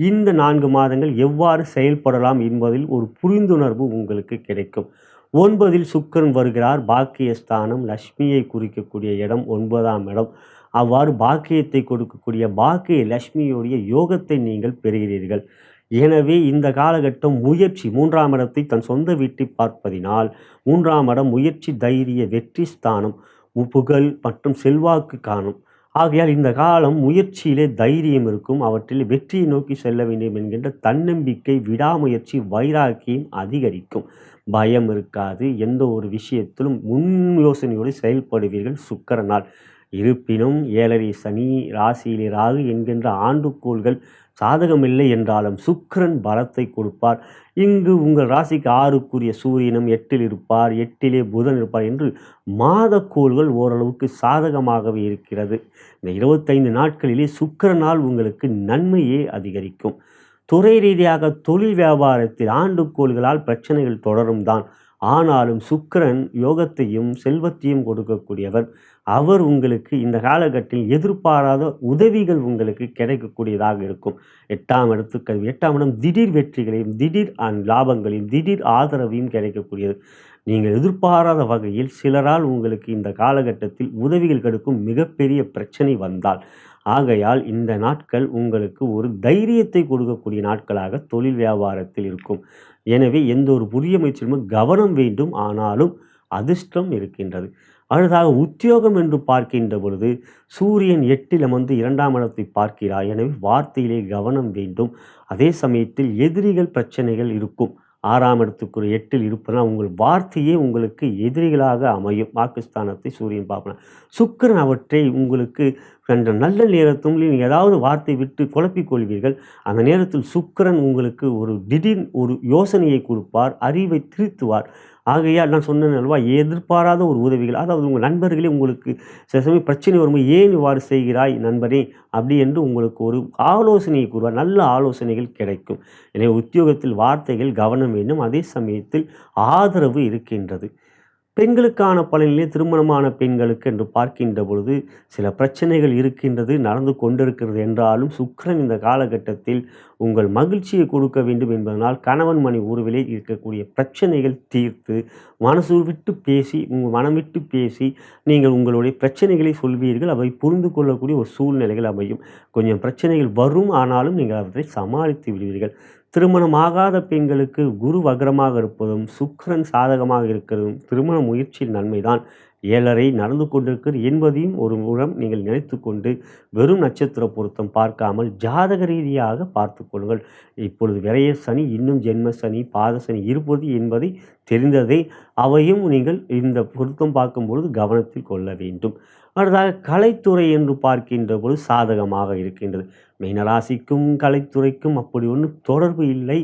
இந்த 4 மாதங்கள் எவ்வாறு செயல்படலாம் என்பதில் ஒரு புரிந்துணர்வு உங்களுக்கு கிடைக்கும். 9ல் சுக்கிரன் வருகிறார். பாக்கியஸ்தானம், லட்சுமியை குறிக்கக்கூடிய இடம் 9ஆம் இடம். அவ்வாறு பாக்கியத்தை கொடுக்கக்கூடிய பாக்கிய லட்சுமியுடைய யோகத்தை நீங்கள் பெறுகிறீர்கள். எனவே இந்த காலகட்டம் முயற்சி 3ஆம் இடத்தை தன் சொந்த வீட்டை பார்ப்பதினால் 3ஆம் இடம் முயற்சி, தைரிய, வெற்றி ஸ்தானம், புகழ் மற்றும் செல்வாக்கு காணும். ஆகையால் இந்த காலம் முயற்சியிலே தைரியம் இருக்கும், அவற்றில் வெற்றியை நோக்கி செல்ல வேண்டும் என்கின்ற தன்னம்பிக்கை, விடாமுயற்சி, வைராக்கியம் அதிகரிக்கும். பயம் இருக்காது. எந்த ஒரு விஷயத்திலும் முன் யோசனையோடு செயல்படுவீர்கள் சுக்கிரனால். இருப்பினும் 7.5 சனி, ராசியிலே ராகு என்கின்ற ஆண்டுக்கோள்கள் சாதகமில்லை என்றாலும் சுக்கிரன் பலத்தை கொடுப்பார். இங்கு உங்கள் ராசிக்கு 6க்குரிய சூரியனும் 8ல் இருப்பார், 8லே புதன் இருப்பார் என்று மாதக்கோள்கள் ஓரளவுக்கு சாதகமாகவே இருக்கிறது. இந்த 25 நாட்களிலே சுக்கிரனால் உங்களுக்கு நன்மையே அதிகரிக்கும். துறை ரீதியாக தொழில் வியாபாரத்தில் ஆண்டுக்கோள்களால் பிரச்சனைகள் தொடரும் தான். ஆனாலும் சுக்கிரன் யோகத்தையும் செல்வத்தையும் கொடுக்கக்கூடியவர். அவர் உங்களுக்கு இந்த காலகட்டத்தில் எதிர்பாராத உதவிகள் உங்களுக்கு கிடைக்கக்கூடியதாக இருக்கும். 8ஆம் இடத்துக்கு 8ஆம் இடம் திடீர் வெற்றிகளையும் திடீர் லாபங்களையும் திடீர் ஆதரவையும் கிடைக்கக்கூடியது. நீங்கள் எதிர்பாராத வகையில் சிலரால் உங்களுக்கு இந்த காலகட்டத்தில் உதவிகள் கிடைக்கும். மிகப்பெரிய பிரச்சனை வந்தால் ஆகையால் இந்த நாட்கள் உங்களுக்கு ஒரு தைரியத்தை கொடுக்கக்கூடிய நாட்களாக தொழில் வியாபாரத்தில் இருக்கும். எனவே எந்த ஒரு புதிய முயற்சியிலும் கவனம் வேண்டும். ஆனாலும் அதிர்ஷ்டம் இருக்கின்றது. அடுத்ததாக உத்தியோகம் என்று பார்க்கின்ற பொழுது சூரியன் 8ல் அமர்ந்து 2ஆம் இடத்தை பார்க்கிறார். எனவே வார்த்தையிலே கவனம் வேண்டும். அதே சமயத்தில் எதிரிகள் பிரச்சனைகள் இருக்கும். 6ஆம் இடத்துக்குரிய 8ல் இருப்பதனால் உங்கள் வார்த்தையே உங்களுக்கு எதிரிகளாக அமையும். வாக்குஸ்தானத்தை சூரியன் பார்ப்பன. சுக்கிரன் அவற்றை உங்களுக்கு என்ற நல்ல நேரத்தில் நீங்கள் ஏதாவது வார்த்தை விட்டு குழப்பிக் கொள்வீர்கள். அந்த நேரத்தில் சுக்கிரன் உங்களுக்கு ஒரு திடீர் ஒரு யோசனையை கொடுப்பார், அறிவை திருத்துவார். ஆகையால் நான் சொன்னேன் அல்லவா, எதிர்பாராத ஒரு உதவிகள், அதாவது உங்கள் நண்பர்களே உங்களுக்கு சில சமயம் பிரச்சனை வரும்போது ஏன் இவ்வாறு செய்கிறாய் நண்பரே அப்படி என்று உங்களுக்கு ஒரு ஆலோசனையை கூறுவார். நல்ல ஆலோசனைகள் கிடைக்கும். எனவே உத்தியோகத்தில் வார்த்தைகள் கவனம் வேண்டும். அதே சமயத்தில் ஆதரவு இருக்கின்றது. பெண்களுக்கான பலனிலே திருமணமான பெண்களுக்கு என்று பார்க்கின்ற பொழுது சில பிரச்சனைகள் இருக்கின்றது, நடந்து கொண்டிருக்கிறது என்றாலும் சுக்கிரன் இந்த காலகட்டத்தில் உங்கள் மகிழ்ச்சியை கொடுக்க வேண்டும் என்பதனால் கணவன் மனை உறவிலே இருக்கக்கூடிய பிரச்சனைகள் தீர்த்து மனசு விட்டு பேசி உங்கள் மனம் விட்டு பேசி நீங்கள் உங்களுடைய பிரச்சனைகளை சொல்வீர்கள். அவை புரிந்து கொள்ளக்கூடிய ஒரு சூழ்நிலைகள் அமையும். கொஞ்சம் பிரச்சனைகள் வரும், ஆனாலும் நீங்கள் அவற்றை சமாளித்து விடுவீர்கள். திருமணமாகாத பெண்களுக்கு குரு வக்ரமாக இருப்பதும் சுக்கிரன் சாதகமாக இருக்கிறதும் திருமண முயற்சியில் நன்மைதான். 7.5 நடந்து கொண்டிருக்கிறது என்பதையும் ஒரு முறம் நீங்கள் நினைத்து கொண்டு வெறும் நட்சத்திர பொருத்தம் பார்க்காமல் ஜாதக ரீதியாக பார்த்து கொள்ளுங்கள். இப்பொழுது விரைய சனி, இன்னும் ஜென்ம சனி, பாத சனி இருப்பது என்பதை தெரிந்ததை அவையும் நீங்கள் இந்த பொருத்தம் பார்க்கும்பொழுது கவனத்தில் கொள்ள வேண்டும். அடுத்ததாக கலைத்துறை என்று பார்க்கின்ற பொழுது சாதகமாக இருக்கின்றது. மீனராசிக்கும் கலைத்துறைக்கும் அப்படி ஒன்றும் தொடர்பு இல்லை.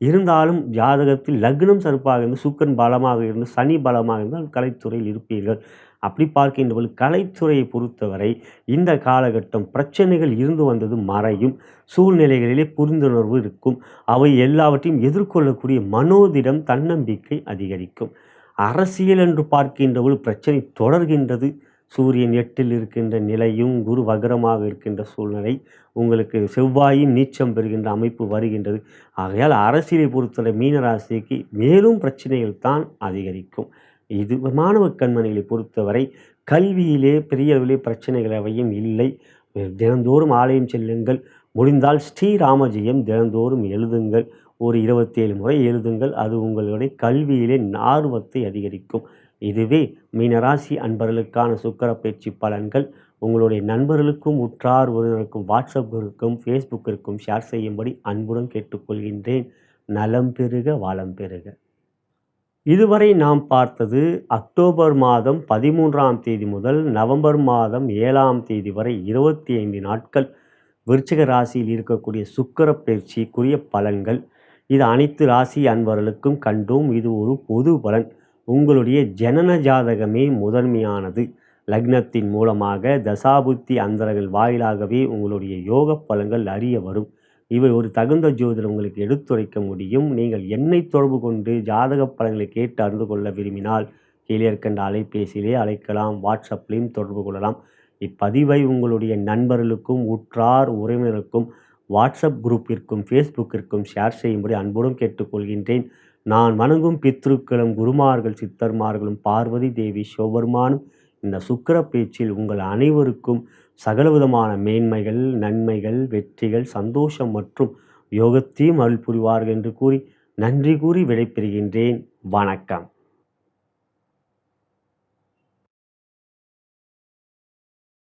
இருந்தாலும் ஜாதகத்தில் லக்னம் சிறப்பாக இருந்து சுக்கிரன் பலமாக இருந்து சனி பலமாக இருந்தால் கலைத்துறையில் இருப்பீர்கள். அப்படி பார்க்கின்ற பொழுது கலைத்துறையை பொறுத்தவரை இந்த காலகட்டம் பிரச்சனைகள் இருந்து வந்தது மறையும். சூழ்நிலைகளிலே புரிந்துணர்வு இருக்கும். அவை எல்லாவற்றையும் எதிர்கொள்ளக்கூடிய மனோதிடம் தன்னம்பிக்கை அதிகரிக்கும். அரசியல் என்று பார்க்கின்ற பொழுது பிரச்சனை தொடர்கின்றது. சூரியன் 8ல் இருக்கின்ற நிலையும் குரு வக்ரமாக இருக்கின்ற சூழ்நிலை உங்களுக்கு செவ்வாயும் நீச்சம் பெறுகின்ற அமைப்பு வருகின்றது. ஆகையால் அரசியலை பொறுத்தவரை மீனராசிக்கு மேலும் பிரச்சனைகள் தான் அதிகரிக்கும். இது மாணவ கண்மணிகளை பொறுத்தவரை கல்வியிலே பெரிய அளவிலே பிரச்சனைகள் அவையும் இல்லை. தினந்தோறும் ஆலயம் செல்லுங்கள். முடிந்தால் ஸ்ரீராமஜெயம் தினந்தோறும் எழுதுங்கள். ஒரு 27 முறை எழுதுங்கள். அது உங்களுடைய கல்வியிலே ஆர்வத்தை அதிகரிக்கும். இதுவே மீனராசி அன்பர்களுக்கான சுக்கிர பயிற்சி பலன்கள். உங்களுடைய நண்பர்களுக்கும் உற்றார் உறவினருக்கும் வாட்ஸ்அப்பிற்கும் ஃபேஸ்புக்கிற்கும் ஷேர் செய்யும்படி அன்புடன் கேட்டுக்கொள்கின்றேன். நலம் பெறுக, வளம் பெறுக. இதுவரை நாம் பார்த்தது அக்டோபர் மாதம் 13ஆம் தேதி முதல் நவம்பர் மாதம் 7ஆம் தேதி வரை 25 நாட்கள் விருச்சிக ராசியில் இருக்கக்கூடிய சுக்கிர பயிற்சிக்குரிய பலன்கள். இது அனைத்து ராசி அன்பர்களுக்கும் கண்டோம். இது ஒரு பொது பலன். உங்களுடைய ஜனன ஜாதகமே முதன்மையானது. லக்னத்தின் மூலமாக தசாபுத்தி அந்தரங்கள் வாயிலாகவே உங்களுடைய யோக பலன்கள் அறிய வரும். இவை ஒரு தகுந்த ஜோதிடர் உங்களுக்கு எடுத்துரைக்க முடியும். நீங்கள் என்னை தொடர்பு கொண்டு ஜாதக பலன்களை கேட்டு அறிந்து கொள்ள விரும்பினால் கீழே இருக்கின்ற அலைபேசியிலே அழைக்கலாம். வாட்ஸ்அப்லேயும் தொடர்பு கொள்ளலாம். இப்பதிவை உங்களுடைய நண்பர்களுக்கும் உற்றார் உறவினருக்கும் வாட்ஸ்அப் குரூப்பிற்கும் ஃபேஸ்புக்கிற்கும் ஷேர் செய்யும்படி அன்புடன் கேட்டுக்கொள்கின்றேன். நான் வணங்கும் பித்ருக்களும் குருமார்கள் சித்தர்மார்களும் பார்வதி தேவி சிவபெருமானும் இந்த சுக்கிர பேச்சில் உங்கள் அனைவருக்கும் சகலவிதமான மேன்மைகள், நன்மைகள், வெற்றிகள், சந்தோஷம் மற்றும் யோகத்தையும் அருள் புரிவார்கள் என்று கூறி நன்றி கூறி விடைபெறுகின்றேன். வணக்கம்.